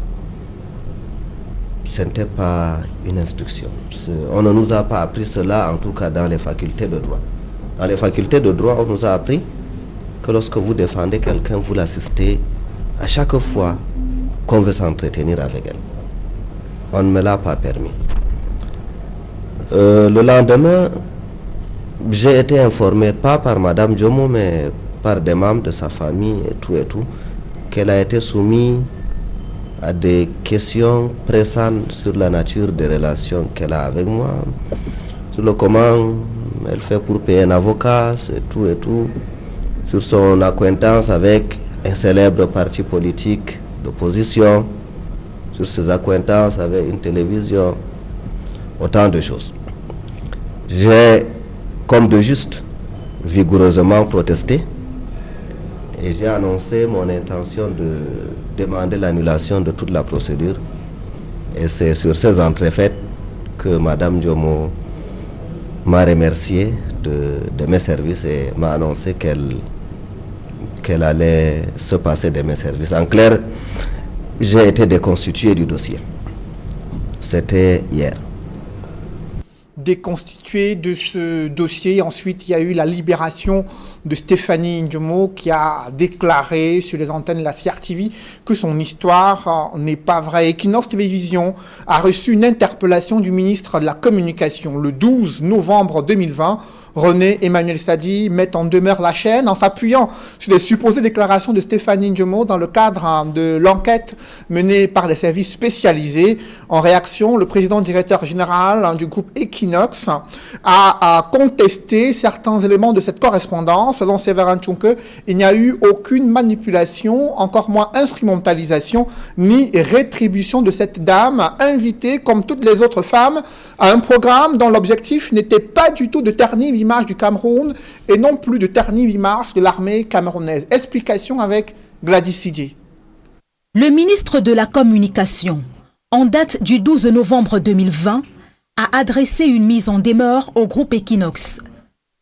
Ce n'était pas une instruction. On ne nous a pas appris cela, en tout cas dans les facultés de droit. Dans les facultés de droit, on nous a appris que lorsque vous défendez quelqu'un, vous l'assistez à chaque fois qu'on veut s'entretenir avec elle. On ne me l'a pas permis. Le lendemain, j'ai été informé, pas par Madame Djomo, mais par des membres de sa famille et tout, qu'elle a été soumise à des questions pressantes sur la nature des relations qu'elle a avec moi, sur le comment elle fait pour payer un avocat, et tout, sur son acquaintance avec un célèbre parti politique d'opposition, sur ses acquaintances avec une télévision, autant de choses. J'ai, comme de juste, vigoureusement protesté et j'ai annoncé mon intention de demander l'annulation de toute la procédure. Et c'est sur ces entrefaites que Madame Djomo m'a remercié de mes services et m'a annoncé qu'elle allait se passer de mes services. En clair, j'ai été déconstitué du dossier. C'était hier. Déconstitué de ce dossier. Ensuite, il y a eu la libération de Stéphanie Djomo qui a déclaré sur les antennes de la CRTV que son histoire n'est pas vraie. Equinox Télévision a reçu une interpellation du ministre de la Communication le 12 novembre 2020. René Emmanuel Sadi met en demeure la chaîne en s'appuyant sur les supposées déclarations de Stéphanie Djomo dans le cadre de l'enquête menée par les services spécialisés. En réaction, le président directeur général du groupe Equinox a contesté certains éléments de cette correspondance. Selon Séverin Tchunke, il n'y a eu aucune manipulation, encore moins instrumentalisation, ni rétribution de cette dame, invitée, comme toutes les autres femmes, à un programme dont l'objectif n'était pas du tout de ternir l'image du Cameroun et non plus de ternir l'image de l'armée camerounaise. Explication avec Gladys Sidier. Le ministre de la Communication, en date du 12 novembre 2020, a adressé une mise en demeure au groupe Equinox.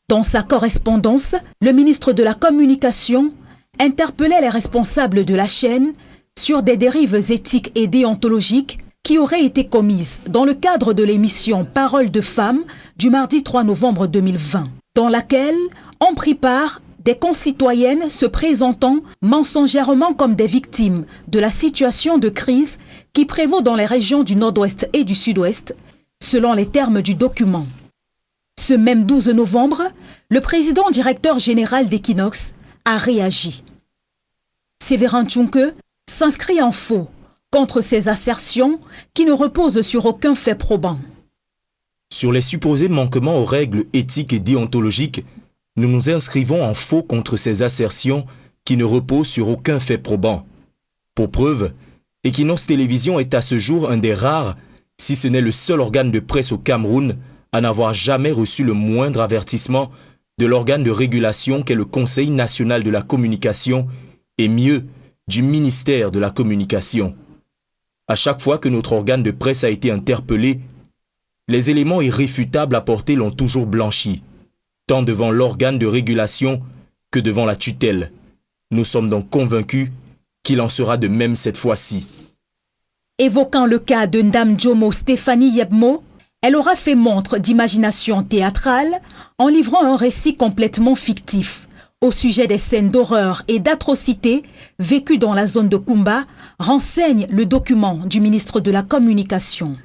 Dans sa correspondance, le ministre de la Communication interpellait les responsables de la chaîne sur des dérives éthiques et déontologiques qui auraient été commises dans le cadre de l'émission Parole de femmes du mardi 3 novembre 2020, dans laquelle ont pris part des concitoyennes se présentant mensongèrement comme des victimes de la situation de crise qui prévaut dans les régions du Nord-Ouest et du Sud-Ouest, selon les termes du document. Ce même 12 novembre, le président directeur général d'Equinox a réagi. Séverin Tchunke s'inscrit en faux contre ces assertions qui ne reposent sur aucun fait probant. Sur les supposés manquements aux règles éthiques et déontologiques, nous nous inscrivons en faux contre ces assertions qui ne reposent sur aucun fait probant. Pour preuve, Equinox Télévision est à ce jour un des rares, si ce n'est le seul organe de presse au Cameroun à n'avoir jamais reçu le moindre avertissement de l'organe de régulation qu'est le Conseil national de la communication et mieux, du ministère de la communication. À chaque fois que notre organe de presse a été interpellé, les éléments irréfutables apportés l'ont toujours blanchi, tant devant l'organe de régulation que devant la tutelle. Nous sommes donc convaincus qu'il en sera de même cette fois-ci. Évoquant le cas de Ndam Jomo Stéphanie Yebmo, elle aura fait montre d'imagination théâtrale en livrant un récit complètement fictif au sujet des scènes d'horreur et d'atrocité vécues dans la zone de Kumba, renseigne le document du ministre de la Communication.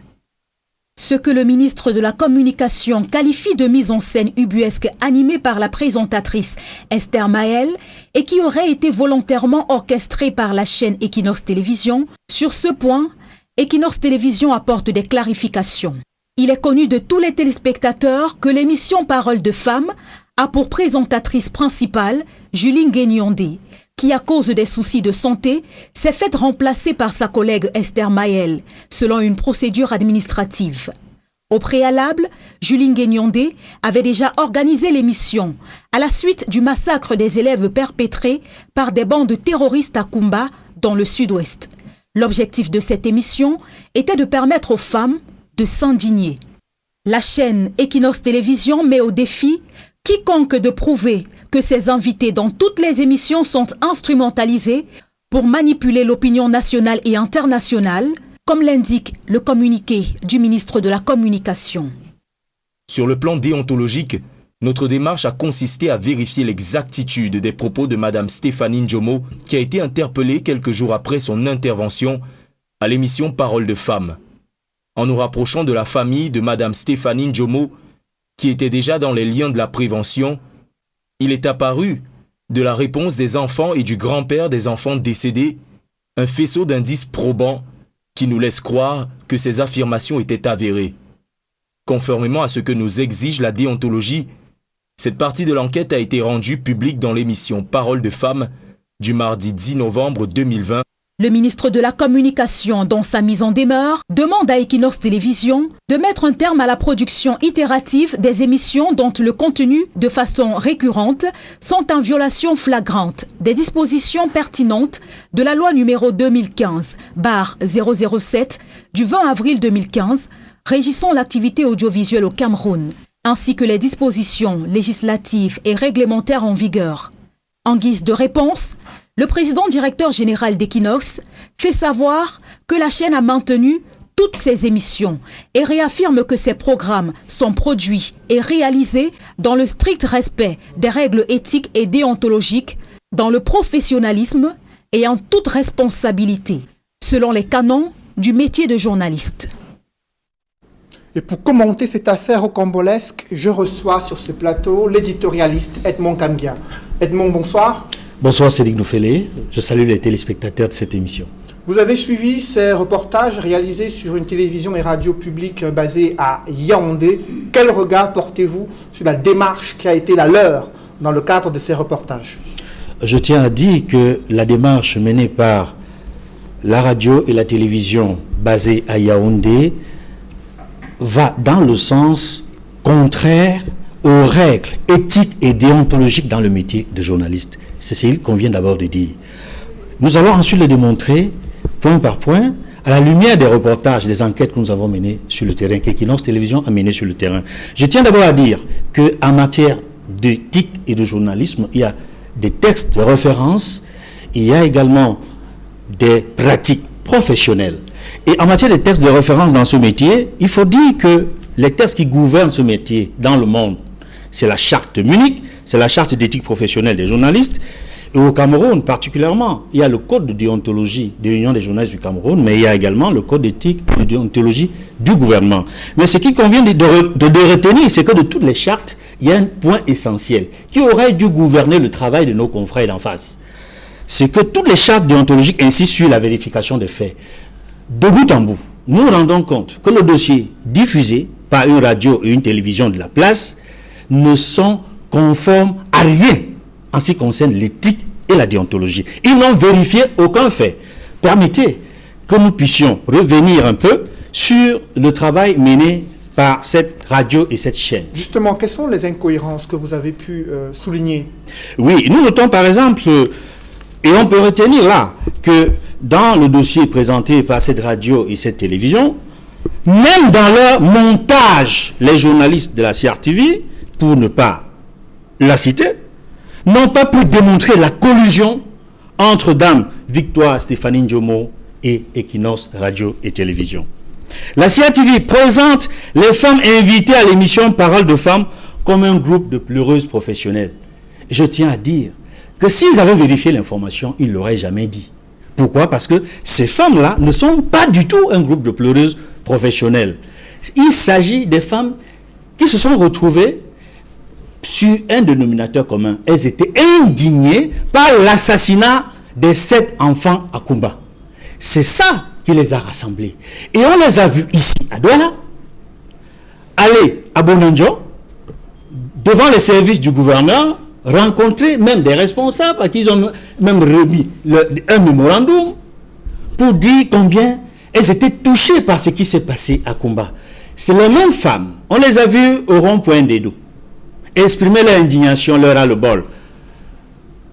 Ce que le ministre de la Communication qualifie de mise en scène ubuesque animée par la présentatrice Esther Maël et qui aurait été volontairement orchestrée par la chaîne Equinox Télévision, sur ce point, Equinox Télévision apporte des clarifications. Il est connu de tous les téléspectateurs que l'émission Parole de Femmes a pour présentatrice principale Julie Nguyen-Yondé, qui à cause des soucis de santé s'est faite remplacer par sa collègue Esther Maël, selon une procédure administrative. Au préalable, Julie Nguyen-Yondé avait déjà organisé l'émission à la suite du massacre des élèves perpétrés par des bandes terroristes à Kumba, dans le sud-ouest. L'objectif de cette émission était de permettre aux femmes de s'indigner. La chaîne Equinox Télévision met au défi quiconque de prouver que ses invités dans toutes les émissions sont instrumentalisés pour manipuler l'opinion nationale et internationale, comme l'indique le communiqué du ministre de la Communication. Sur le plan déontologique, notre démarche a consisté à vérifier l'exactitude des propos de Mme Stéphanie Njomo, qui a été interpellée quelques jours après son intervention à l'émission Parole de Femmes. En nous rapprochant de la famille de Mme Stéphanie Njomo, qui était déjà dans les liens de la prévention, il est apparu, de la réponse des enfants et du grand-père des enfants décédés, un faisceau d'indices probants qui nous laisse croire que ces affirmations étaient avérées. Conformément à ce que nous exige la déontologie, cette partie de l'enquête a été rendue publique dans l'émission Parole de Femmes du mardi 10 novembre 2020. Le ministre de la Communication, dans sa mise en demeure, demande à Equinox Télévision de mettre un terme à la production itérative des émissions dont le contenu, de façon récurrente, sont en violation flagrante des dispositions pertinentes de la loi numéro 2015/007 du 20 avril 2015 régissant l'activité audiovisuelle au Cameroun, ainsi que les dispositions législatives et réglementaires en vigueur. En guise de réponse, le président directeur général d'Equinox fait savoir que la chaîne a maintenu toutes ses émissions et réaffirme que ses programmes sont produits et réalisés dans le strict respect des règles éthiques et déontologiques, dans le professionnalisme et en toute responsabilité, selon les canons du métier de journaliste. Et pour commenter cette affaire rocambolesque, je reçois sur ce plateau l'éditorialiste Edmond Kambia. Edmond, bonsoir. Bonsoir Cédric Noufélé, je salue les téléspectateurs de cette émission. Vous avez suivi ces reportages réalisés sur une télévision et radio publique basée à Yaoundé. Quel regard portez-vous sur la démarche qui a été la leur dans le cadre de ces reportages? Je tiens à dire que la démarche menée par la radio et la télévision basée à Yaoundé va dans le sens contraire aux règles éthiques et déontologiques dans le métier de journaliste. C'est ce qu'il convient d'abord de dire. Nous allons ensuite le démontrer, point par point, à la lumière des reportages, des enquêtes que nous avons menées sur le terrain, qu'Equinox Télévision a menées sur le terrain. Je tiens d'abord à dire qu'en matière d'éthique et de journalisme, il y a des textes de référence, il y a également des pratiques professionnelles. Et en matière de textes de référence dans ce métier, il faut dire que les textes qui gouvernent ce métier dans le monde, c'est la charte de Munich, c'est la charte d'éthique professionnelle des journalistes. Et au Cameroun particulièrement, il y a le code de déontologie de l'Union des journalistes du Cameroun, mais il y a également le code d'éthique et de déontologie du gouvernement. Mais ce qu'il convient de retenir, c'est que de toutes les chartes, il y a un point essentiel qui aurait dû gouverner le travail de nos confrères d'en face. C'est que toutes les chartes déontologiques insistent sur la vérification des faits. De bout en bout, nous nous rendons compte que le dossier diffusé par une radio et une télévision de la place ne sont conformes à rien en ce qui concerne l'éthique et la déontologie. Ils n'ont vérifié aucun fait. permettez que nous puissions revenir un peu sur le travail mené par cette radio et cette chaîne. Justement, quelles sont les incohérences que vous avez pu souligner? Oui, nous notons par exemple, et on peut retenir là, que dans le dossier présenté par cette radio et cette télévision, même dans leur montage, les journalistes de la CRTV, pour ne pas la citer, n'ont pas pu démontrer la collusion entre Dame Victoire Stéphanie Ndjomo et Equinox Radio et Télévision. La CRTV présente les femmes invitées à l'émission Parole de femmes comme un groupe de pleureuses professionnelles. Je tiens à dire que s'ils avaient vérifié l'information, ils ne l'auraient jamais dit. Pourquoi? Parce que ces femmes-là ne sont pas du tout un groupe de pleureuses professionnelles. Il s'agit des femmes qui se sont retrouvées sur un dénominateur commun. Elles étaient indignées par l'assassinat des 7 enfants à Kumba. C'est ça qui les a rassemblés. Et on les a vus ici, à Douala, aller à Bonanjo, devant les services du gouverneur, rencontrer même des responsables à qui ils ont même remis un mémorandum pour dire combien elles étaient touchées par ce qui s'est passé à Kumba. C'est les mêmes femmes. On les a vues au rond-point d'Edo exprimer leur indignation, leur ras-le-bol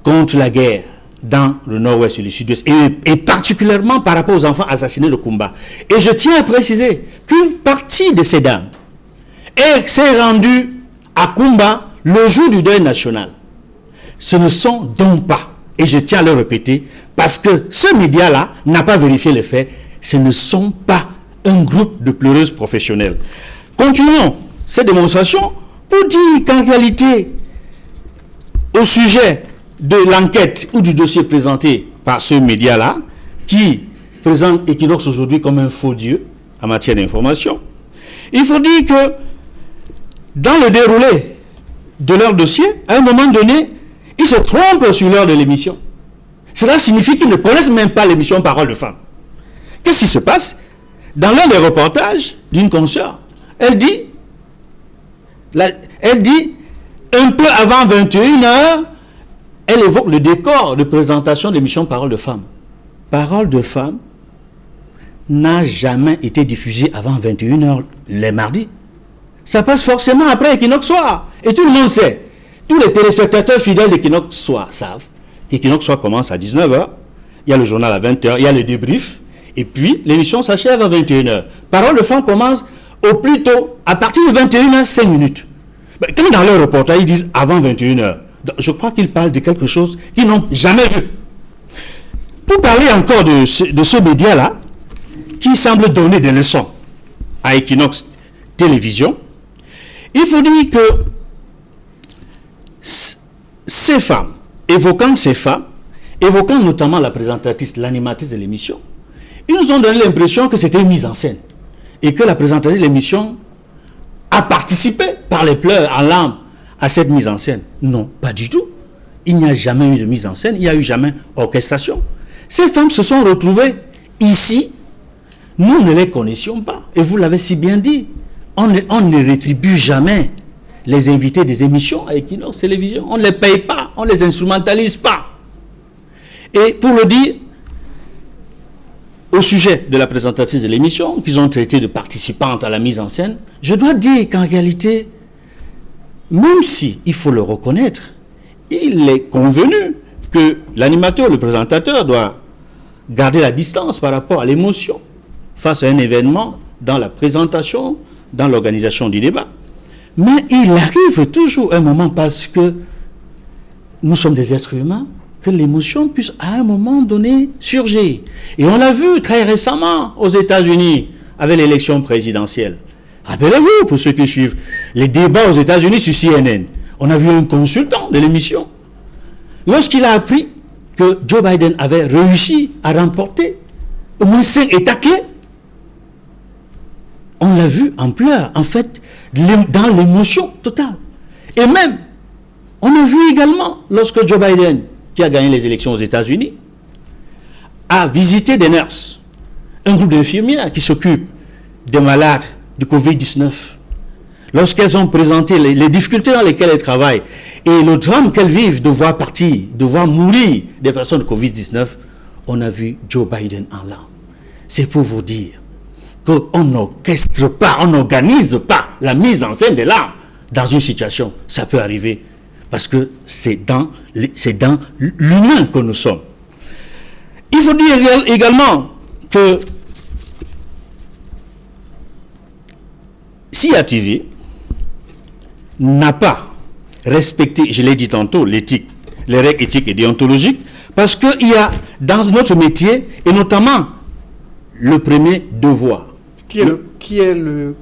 contre la guerre dans le nord-ouest et le sud-ouest, et particulièrement par rapport aux enfants assassinés de Kumba. Et je tiens à préciser qu'une partie de ces dames s'est rendue à Kumba le jour du deuil national. Ce ne sont donc pas, et je tiens à le répéter, parce que ce média-là n'a pas vérifié les faits, ce ne sont pas un groupe de pleureuses professionnelles. Continuons cette démonstration pour dire qu'en réalité, au sujet de l'enquête ou du dossier présenté par ce média-là, qui présente Equinox aujourd'hui comme un faux dieu en matière d'information, il faut dire que dans le déroulé de leur dossier, à un moment donné, ils se trompent sur l'heure de l'émission. Cela signifie qu'ils ne connaissent même pas l'émission Parole de femmes. Qu'est-ce qui se passe? Dans l'un des reportages d'une consoeur, elle dit un peu avant 21h, elle évoque le décor de présentation de l'émission Parole de femmes. Parole de femmes n'a jamais été diffusée avant 21h les mardis. Ça passe forcément après Equinox Soir. Et tout le monde sait, tous les téléspectateurs fidèles d'Equinox Soir savent qu'Equinox Soir commence à 19h, il y a le journal à 20h, il y a le débrief, et puis l'émission s'achève à 21h. Parole de femmes commence au plus tôt, à partir de 21h, 5 minutes. Mais quand dans leur reportage, ils disent avant 21h, je crois qu'ils parlent de quelque chose qu'ils n'ont jamais vu. Pour parler encore de ce média-là, qui semble donner des leçons à Equinox Télévision, il faut dire que ces femmes, évoquant notamment la présentatrice, l'animatrice de l'émission, ils nous ont donné l'impression que c'était une mise en scène et que la présentatrice de l'émission a participé par les pleurs en larmes à cette mise en scène. Non, pas du tout. Il n'y a jamais eu de mise en scène, il n'y a eu jamais orchestration. Ces femmes se sont retrouvées ici, nous ne les connaissions pas. Et vous l'avez si bien dit, on ne rétribue jamais les invités des émissions à Equinox Télévision. On ne les paye pas, on ne les instrumentalise pas. Et pour le dire, au sujet de la présentatrice de l'émission, qu'ils ont traité de participante à la mise en scène, je dois dire qu'en réalité, même si il faut le reconnaître, il est convenu que l'animateur, le présentateur doit garder la distance par rapport à l'émotion face à un événement dans la présentation, dans l'organisation du débat. Mais il arrive toujours un moment, parce que nous sommes des êtres humains, que l'émotion puisse à un moment donné surgir. Et on l'a vu très récemment aux États-Unis avec l'élection présidentielle. Rappelez-vous, pour ceux qui suivent les débats aux États-Unis sur CNN, on a vu un consultant de l'émission. Lorsqu'il a appris que Joe Biden avait réussi à remporter au moins 5 États clés, on l'a vu en pleurs, en fait, dans l'émotion totale. Et même, on a vu également, lorsque Joe Biden, qui a gagné les élections aux États-Unis, a visité des nurses, un groupe d'infirmières qui s'occupent des malades du Covid-19. Lorsqu'elles ont présenté les difficultés dans lesquelles elles travaillent et le drame qu'elles vivent de voir partir, de voir mourir des personnes de Covid-19, on a vu Joe Biden en larmes. C'est pour vous dire qu'on n'orchestre pas, on n'organise pas la mise en scène des larmes dans une situation. Ça peut arriver parce que c'est dans l'humain que nous sommes. Il faut dire également que CIATV n'a pas respecté, je l'ai dit tantôt, l'éthique, les règles éthiques et déontologiques, parce qu'il y a dans notre métier, et notamment le premier devoir. Quel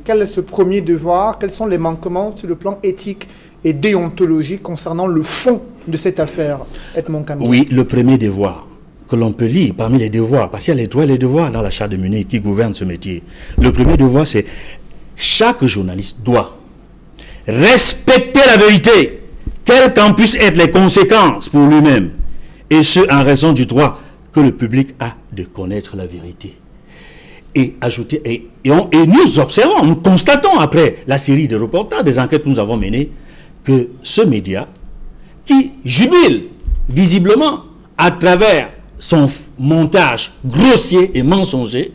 est ce premier devoir? Quels sont les manquements sur le plan éthique et déontologique concernant le fond de cette affaire, Edmond Kambia? Oui, le premier devoir que l'on peut lire parmi les devoirs, parce qu'il y a les droits et les devoirs dans la Charte de Munich qui gouvernent ce métier. Le premier devoir, c'est chaque journaliste doit respecter la vérité, quelles qu'en puissent être les conséquences pour lui-même, et ce en raison du droit que le public a de connaître la vérité. Et ajouter, et nous observons, nous constatons après la série de reportages, des enquêtes que nous avons menées, que ce média, qui jubile visiblement à travers son montage grossier et mensonger,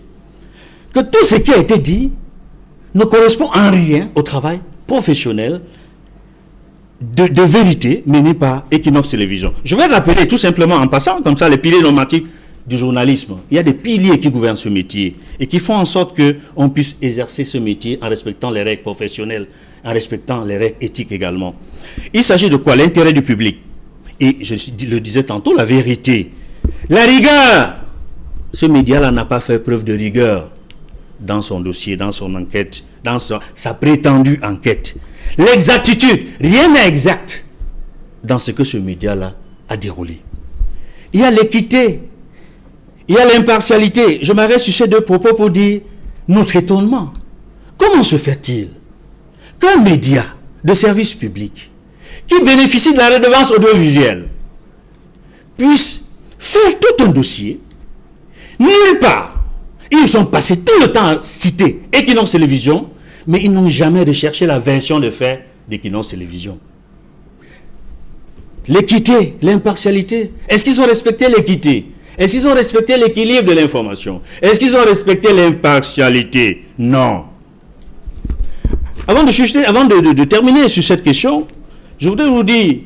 que tout ce qui a été dit ne correspond en rien au travail professionnel de vérité mené par Equinox Télévision. Je vais rappeler tout simplement en passant comme ça les piliers normatiques du journalisme. Il y a des piliers qui gouvernent ce métier et qui font en sorte qu'on puisse exercer ce métier en respectant les règles professionnelles, en respectant les règles éthiques également. Il s'agit de quoi? L'intérêt du public. Et je le disais tantôt, la vérité. La rigueur. Ce média-là n'a pas fait preuve de rigueur dans son dossier, dans son enquête, dans sa prétendue enquête. L'exactitude. Rien n'est exact dans ce que ce média-là a déroulé. Il y a l'équité. Il y a l'impartialité. Je m'arrête sur ces deux propos pour dire notre étonnement. Comment se fait-il qu'un média de service public qui bénéficie de la redevance audiovisuelle puisse faire tout un dossier, nulle part, ils sont passés tout le temps à citer Equinox Télévision, mais ils n'ont jamais recherché la version de fait d'Equinox Télévision. L'équité, l'impartialité, est-ce qu'ils ont respecté l'équité? Est-ce qu'ils ont respecté l'équilibre de l'information? Est-ce qu'ils ont respecté l'impartialité? Non. Avant de terminer sur cette question, je voudrais vous dire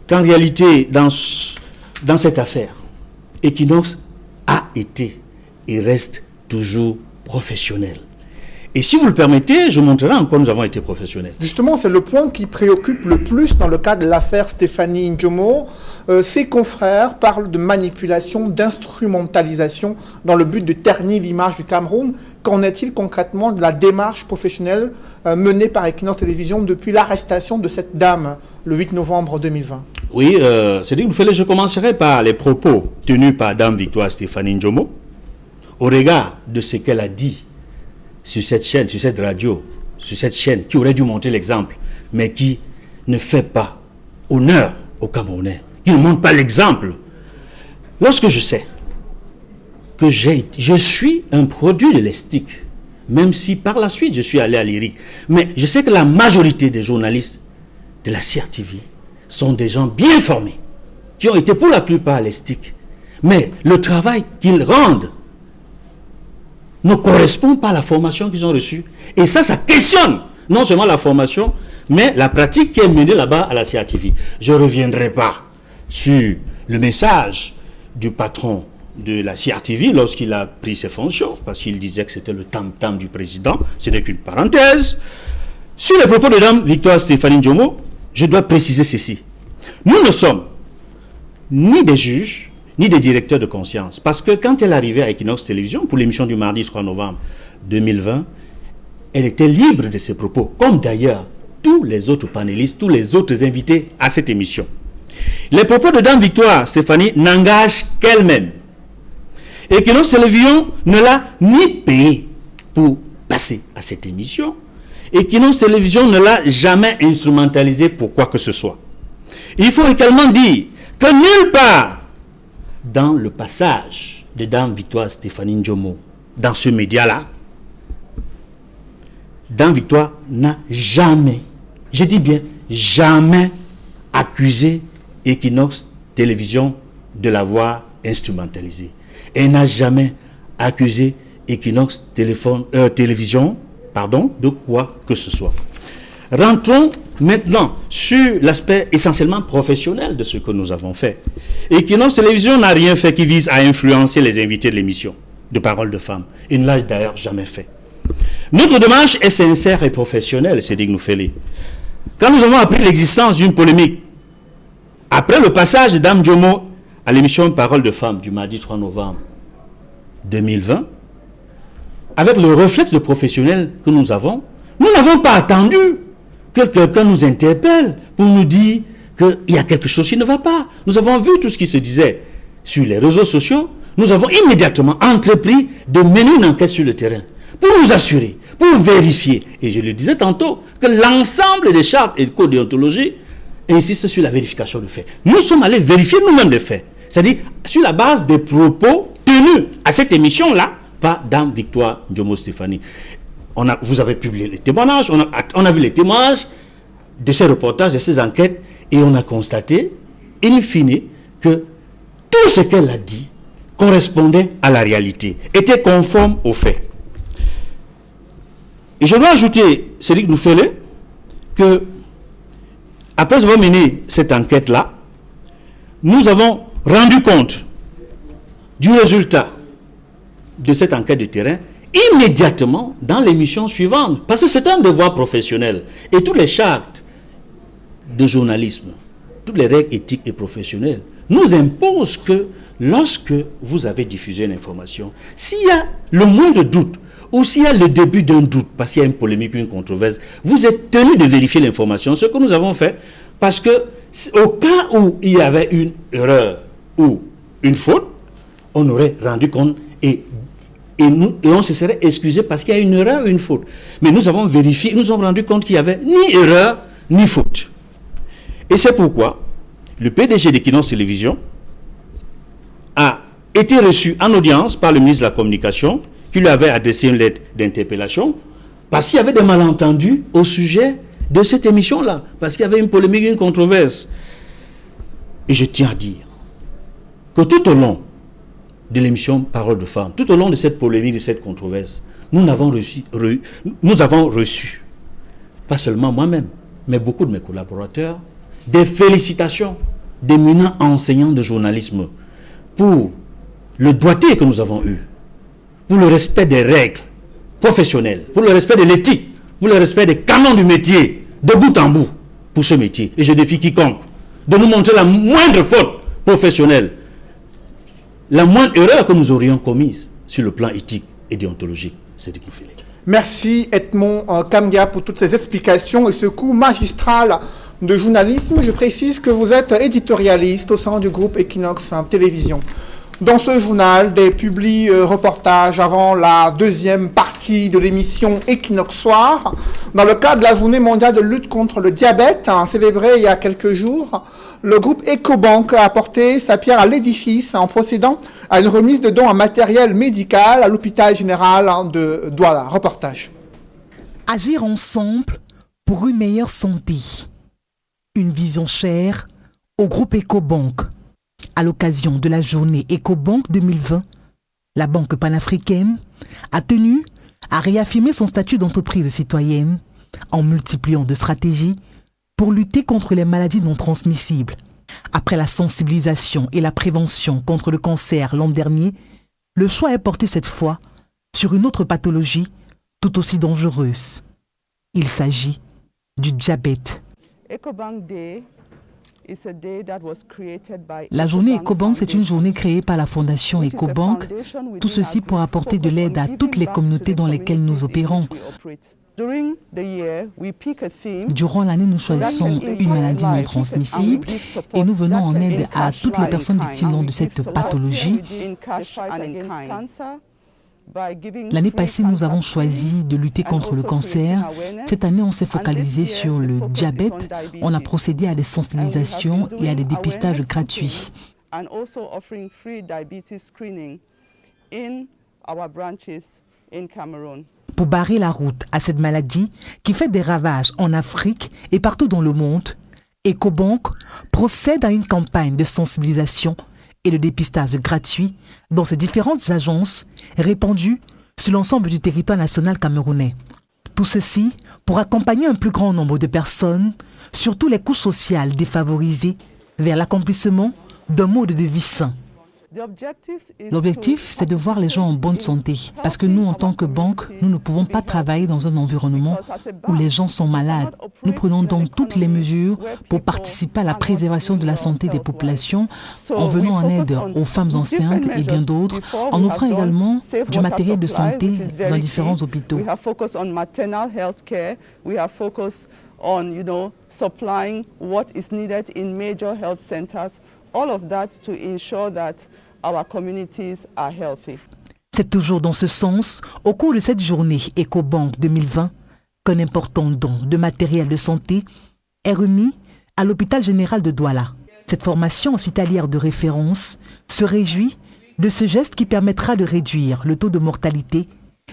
qu'en réalité, dans cette affaire, Equinox a été et reste toujours professionnel. Et si vous le permettez, je montrerai en quoi nous avons été professionnels. Justement, c'est le point qui préoccupe le plus dans le cas de l'affaire Stéphanie Ndjomo. Ses confrères parlent de manipulation, d'instrumentalisation dans le but de ternir l'image du Cameroun. Qu'en est-il concrètement de la démarche professionnelle menée par Equinox Télévision depuis l'arrestation de cette dame le 8 novembre 2020? Oui, je commencerai par les propos tenus par Dame Victoire Stéphanie Ndjomo au regard de ce qu'elle a dit sur cette chaîne, sur cette radio, sur cette chaîne, qui aurait dû montrer l'exemple, mais qui ne fait pas honneur aux Camerounais, qui ne montre pas l'exemple. Lorsque je sais que je suis un produit de l'ESTIC, même si par la suite je suis allé à l'IRIC, mais je sais que la majorité des journalistes de la CRTV sont des gens bien formés, qui ont été pour la plupart à l'ESTIC, mais le travail qu'ils rendent ne correspond pas à la formation qu'ils ont reçue. Et ça questionne non seulement la formation, mais la pratique qui est menée là-bas à la CRTV. Je ne reviendrai pas sur le message du patron de la CRTV lorsqu'il a pris ses fonctions, parce qu'il disait que c'était le tam-tam du président. Ce n'est qu'une parenthèse. Sur les propos de Dame Victoire Stéphanie Ndjomo, je dois préciser ceci. Nous ne sommes ni des juges, ni des directeurs de conscience. Parce que quand elle arrivait à Equinox Télévision, pour l'émission du mardi 3 novembre 2020, elle était libre de ses propos, comme d'ailleurs tous les autres panélistes, tous les autres invités à cette émission. Les propos de Dame Victoire Stéphanie n'engagent qu'elle-même. Equinox Télévision ne l'a ni payé pour passer à cette émission. Equinox Télévision ne l'a jamais instrumentalisé pour quoi que ce soit. Il faut également dire que nulle part dans le passage de Dame Victoire Stéphanie Ndjomo dans ce média-là, Dame Victoire n'a jamais, je dis bien jamais, accusé Equinox Télévision de l'avoir instrumentalisé. Elle n'a jamais accusé Equinox Télévision de quoi que ce soit. Rentrons maintenant sur l'aspect essentiellement professionnel de ce que nous avons fait. Equinox Télévision n'a rien fait qui vise à influencer les invités de l'émission de Parole de Femmes. Il ne l'a d'ailleurs jamais fait. Notre démarche est sincère et professionnelle, Sédik Noufélé. Quand nous avons appris l'existence d'une polémique, après le passage de Dame Djomo à l'émission Parole de Femmes du mardi 3 novembre 2020, avec le réflexe de professionnel que nous avons, nous n'avons pas attendu que quelqu'un nous interpelle pour nous dire qu'il y a quelque chose qui ne va pas. Nous avons vu tout ce qui se disait sur les réseaux sociaux. Nous avons immédiatement entrepris de mener une enquête sur le terrain pour nous assurer, pour vérifier, et je le disais tantôt, que l'ensemble des chartes et codes déontologie insistent sur la vérification de faits. Nous sommes allés vérifier nous-mêmes les faits, c'est-à-dire sur la base des propos tenus à cette émission-là par Dame Victoire Ndjomo Stéphanie. Vous avez publié les témoignages, on a vu les témoignages de ces reportages, de ces enquêtes, et on a constaté, in fine, que tout ce qu'elle a dit correspondait à la réalité, était conforme aux faits. Et je dois ajouter, Sédik Noufélé, que après avoir mené cette enquête-là, nous avons rendu compte du résultat de cette enquête de terrain immédiatement dans l'émission suivante. Parce que c'est un devoir professionnel. Et toutes les chartes de journalisme, toutes les règles éthiques et professionnelles nous imposent que lorsque vous avez diffusé une information, s'il y a le moindre doute, ou s'il y a le début d'un doute, parce qu'il y a une polémique, une controverse, vous êtes tenu de vérifier l'information, ce que nous avons fait, parce que au cas où il y avait une erreur ou une faute, on aurait rendu compte et on se serait excusé parce qu'il y a une erreur ou une faute. Mais nous avons vérifié, nous avons rendu compte qu'il n'y avait ni erreur ni faute. Et c'est pourquoi le PDG d'Equinox Télévision a été reçu en audience par le ministre de la Communication, qui lui avait adressé une lettre d'interpellation, parce qu'il y avait des malentendus au sujet de cette émission-là, parce qu'il y avait une polémique, une controverse. Et je tiens à dire que tout au long de l'émission Parole de Femmes, tout au long de cette polémique, de cette controverse, nous avons reçu, pas seulement moi-même, mais beaucoup de mes collaborateurs, des félicitations d'éminents enseignants de journalisme pour le doigté que nous avons eu, pour le respect des règles professionnelles, pour le respect de l'éthique, pour le respect des canons du métier, de bout en bout, pour ce métier. Et je défie quiconque de nous montrer la moindre faute professionnelle, la moindre erreur que nous aurions commise sur le plan éthique et déontologique. C'est ce qu'il fait. Merci Edmond Kamga pour toutes ces explications et ce cours magistral de journalisme. Je précise que vous êtes éditorialiste au sein du groupe Equinox Télévision. Dans ce journal, des reportages avant la deuxième partie de l'émission Equinox Soir, dans le cadre de la journée mondiale de lutte contre le diabète, célébrée il y a quelques jours, le groupe Ecobank a apporté sa pierre à l'édifice en procédant à une remise de dons en matériel médical à l'hôpital général de Douala. Reportage. Agir ensemble pour une meilleure santé. Une vision chère au groupe Ecobank. À l'occasion de la journée Ecobank 2020, la banque panafricaine a tenu à réaffirmer son statut d'entreprise citoyenne en multipliant de stratégies pour lutter contre les maladies non transmissibles. Après la sensibilisation et la prévention contre le cancer l'an dernier, le choix est porté cette fois sur une autre pathologie tout aussi dangereuse. Il s'agit du diabète. Ecobank Day. La journée Ecobank, c'est une journée créée par la fondation Ecobank. Tout ceci pour apporter de l'aide à toutes les communautés dans lesquelles nous opérons. Durant l'année, nous choisissons une maladie non transmissible et nous venons en aide à toutes les personnes victimes de cette pathologie. L'année passée, nous avons choisi de lutter contre le cancer. Cette année, on s'est focalisé sur le diabète. On a procédé à des sensibilisations et à des dépistages gratuits. Pour barrer la route à cette maladie qui fait des ravages en Afrique et partout dans le monde, Ecobank procède à une campagne de sensibilisation et le dépistage gratuit dans ces différentes agences répandues sur l'ensemble du territoire national camerounais. Tout ceci pour accompagner un plus grand nombre de personnes, surtout les couches sociales défavorisées, vers l'accomplissement d'un mode de vie sain. L'objectif, c'est de voir les gens en bonne santé. Parce que nous, en tant que banque, nous ne pouvons pas travailler dans un environnement où les gens sont malades. Nous prenons donc toutes les mesures pour participer à la préservation de la santé des populations, en venant en aide aux femmes enceintes et bien d'autres, en offrant également du matériel de santé dans différents hôpitaux. Supplying what is needed in major health centers, all of that to ensure that our communities are healthy. C'est toujours dans ce sens, au cours de cette journée EcoBank 2020, qu'un important don de matériel de santé est remis à l'hôpital général de Douala. Cette formation hospitalière de référence se réjouit de ce geste qui permettra de réduire le taux de mortalité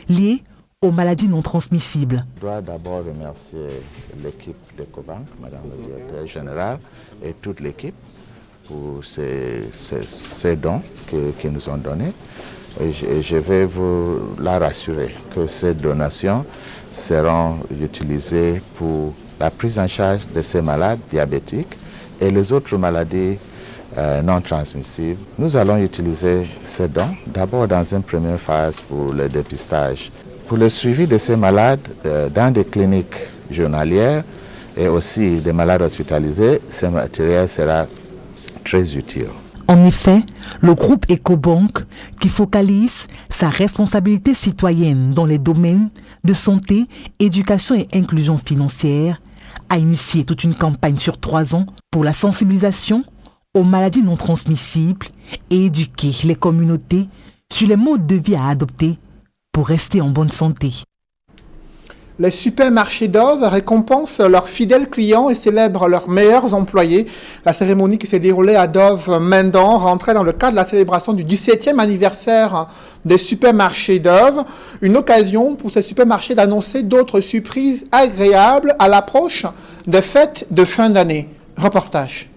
lié aux maladies non transmissibles. Je dois d'abord remercier l'équipe d'EcoBank, Madame le directeur général et toute l'équipe pour ces dons qu'ils nous ont donnés. Et je vais vous la rassurer que ces donations seront utilisées pour la prise en charge de ces malades diabétiques et les autres maladies non transmissibles. Nous allons utiliser ces dons d'abord dans une première phase pour le dépistage. Pour le suivi de ces malades dans des cliniques journalières et aussi des malades hospitalisés, ce matériel sera très utile. En effet, le groupe EcoBank, qui focalise sa responsabilité citoyenne dans les domaines de santé, éducation et inclusion financière, a initié toute une campagne sur 3 ans pour la sensibilisation aux maladies non transmissibles et éduquer les communautés sur les modes de vie à adopter pour rester en bonne santé. Les supermarchés Dove récompensent leurs fidèles clients et célèbrent leurs meilleurs employés. La cérémonie qui s'est déroulée à Dove Mendon rentrait dans le cadre de la célébration du 17e anniversaire des supermarchés Dove. Une occasion pour ces supermarchés d'annoncer d'autres surprises agréables à l'approche des fêtes de fin d'année. Reportage.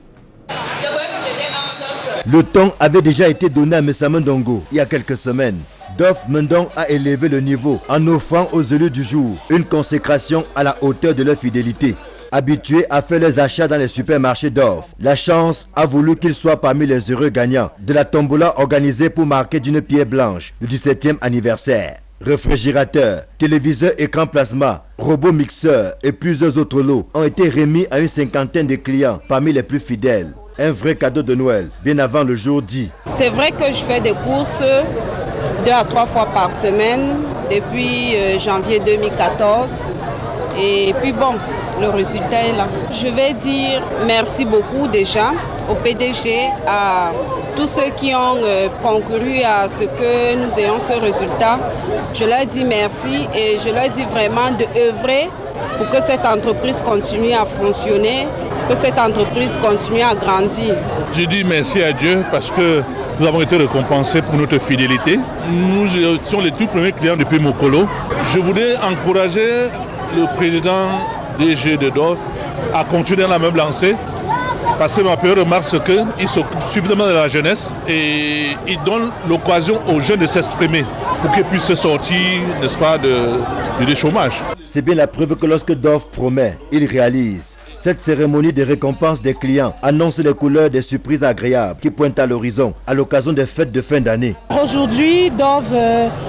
Le temps avait déjà été donné à Messama Ndongo il y a quelques semaines. Dove Mendon a élevé le niveau en offrant aux élus du jour une consécration à la hauteur de leur fidélité. Habitués à faire leurs achats dans les supermarchés Dove, la chance a voulu qu'ils soient parmi les heureux gagnants de la tombola organisée pour marquer d'une pierre blanche le 17e anniversaire. Réfrigérateurs, téléviseurs écran plasma, robots mixeurs et plusieurs autres lots ont été remis à une 50aine de clients parmi les plus fidèles. Un vrai cadeau de Noël, bien avant le jour dit. C'est vrai que je fais des courses 2 à 3 fois par semaine depuis janvier 2014. Et puis bon, le résultat est là. Je vais dire merci beaucoup déjà au PDG, à tous ceux qui ont concouru à ce que nous ayons ce résultat. Je leur dis merci et je leur dis vraiment d'œuvrer pour que cette entreprise continue à fonctionner, que cette entreprise continue à grandir. Je dis merci à Dieu parce que nous avons été récompensés pour notre fidélité. Nous étions les tout premiers clients depuis Mokolo. Je voudrais encourager le président DG de Dove à continuer dans la même lancée. Parce que ma période remarque qu'il s'occupe suffisamment de la jeunesse et il donne l'occasion aux jeunes de s'exprimer pour qu'ils puissent sortir, n'est-ce pas, du chômage. C'est bien la preuve que lorsque Dove promet, il réalise. Cette cérémonie de récompense des clients annonce les couleurs des surprises agréables qui pointent à l'horizon à l'occasion des fêtes de fin d'année. Aujourd'hui, Dove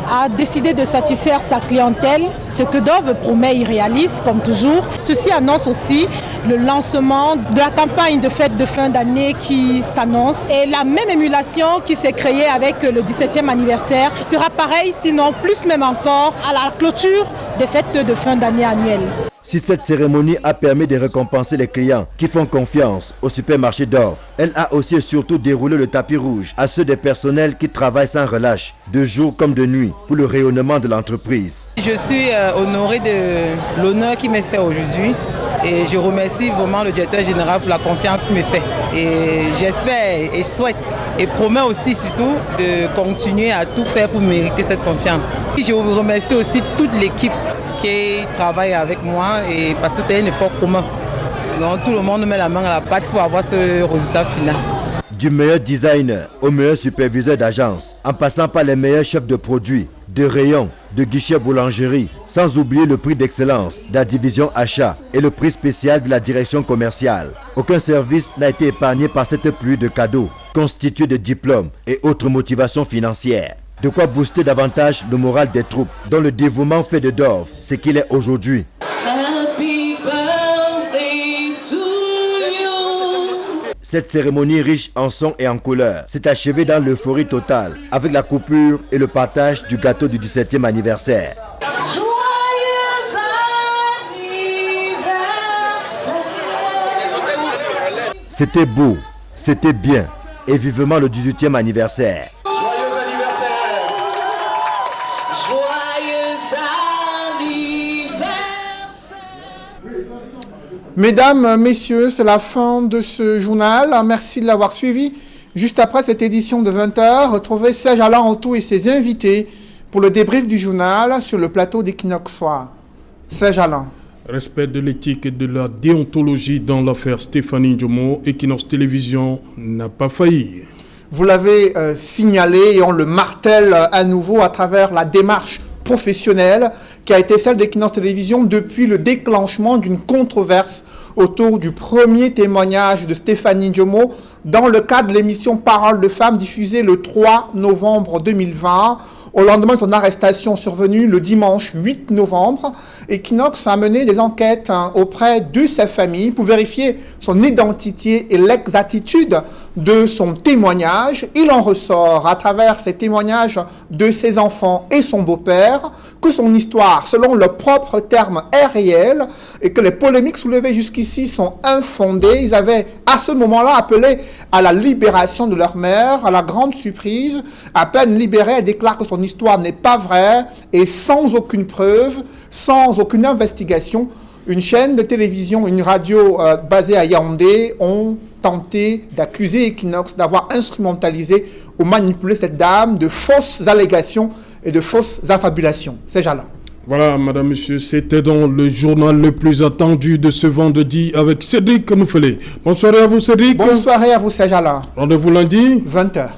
a décidé de satisfaire sa clientèle. Ce que Dove promet, il réalise comme toujours. Ceci annonce aussi le lancement de la campagne de fêtes de fin d'année qui s'annonce. Et la même émulation qui s'est créée avec le 17e anniversaire sera pareille, sinon plus même encore, à la clôture des fêtes de fin d'année annuelles. Si cette cérémonie a permis de récompenser les clients qui font confiance au supermarché Dove, elle a aussi et surtout déroulé le tapis rouge à ceux des personnels qui travaillent sans relâche, de jour comme de nuit, pour le rayonnement de l'entreprise. Je suis honoré de l'honneur qui m'est fait aujourd'hui et je remercie vraiment le directeur général pour la confiance qu'il me fait. Et j'espère et souhaite et promets aussi surtout de continuer à tout faire pour mériter cette confiance. Je vous remercie aussi toute l'équipe qui travaille avec moi et parce que c'est un effort commun. Donc tout le monde met la main à la pâte pour avoir ce résultat final. Du meilleur designer au meilleur superviseur d'agence, en passant par les meilleurs chefs de produits, de rayons, de guichets boulangerie, sans oublier le prix d'excellence de la division achat et le prix spécial de la direction commerciale. Aucun service n'a été épargné par cette pluie de cadeaux, constituée de diplômes et autres motivations financières. De quoi booster davantage le moral des troupes, dont le dévouement fait de Dove ce qu'il est aujourd'hui. Cette cérémonie riche en sons et en couleurs s'est achevée dans l'euphorie totale, avec la coupure et le partage du gâteau du 17e anniversaire. C'était beau, c'était bien, et vivement le 18e anniversaire. Mesdames, messieurs, c'est la fin de ce journal. Merci de l'avoir suivi. Juste après cette édition de 20h, retrouvez Serge Alain Antou et ses invités pour le débrief du journal sur le plateau d'Equinox Soir. Serge Alain. Respect de l'éthique et de la déontologie dans l'affaire Stéphanie Ndjomo, Equinox Télévision n'a pas failli. Vous l'avez signalé et on le martèle à nouveau à travers la démarche professionnelle qui a été celle d'Equinox Télévision depuis le déclenchement d'une controverse autour du premier témoignage de Stéphanie Ndjomo dans le cadre de l'émission Parole de Femmes diffusée le 3 novembre 2020. Au lendemain de son arrestation survenue le dimanche 8 novembre, Equinox a mené des enquêtes auprès de sa famille pour vérifier son identité et l'exactitude de son témoignage. Il en ressort à travers ces témoignages de ses enfants et son beau-père que son histoire, selon leurs propres termes, est réelle et que les polémiques soulevées jusqu'ici sont infondées. Ils avaient à ce moment-là appelé à la libération de leur mère. À la grande surprise, à peine libérée, elle déclare que son histoire n'est pas vraie et sans aucune preuve, sans aucune investigation, une chaîne de télévision, une radio basée à Yaoundé ont tenté d'accuser Equinox d'avoir instrumentalisé ou manipulé cette dame de fausses allégations et de fausses affabulations. C'est Jala. Voilà, madame, monsieur, c'était donc le journal le plus attendu de ce vendredi avec Cédric Nouffelé. Bonne soirée à vous, Cédric. Bonne soirée à vous, Serge Alain. Rendez-vous lundi, 20h.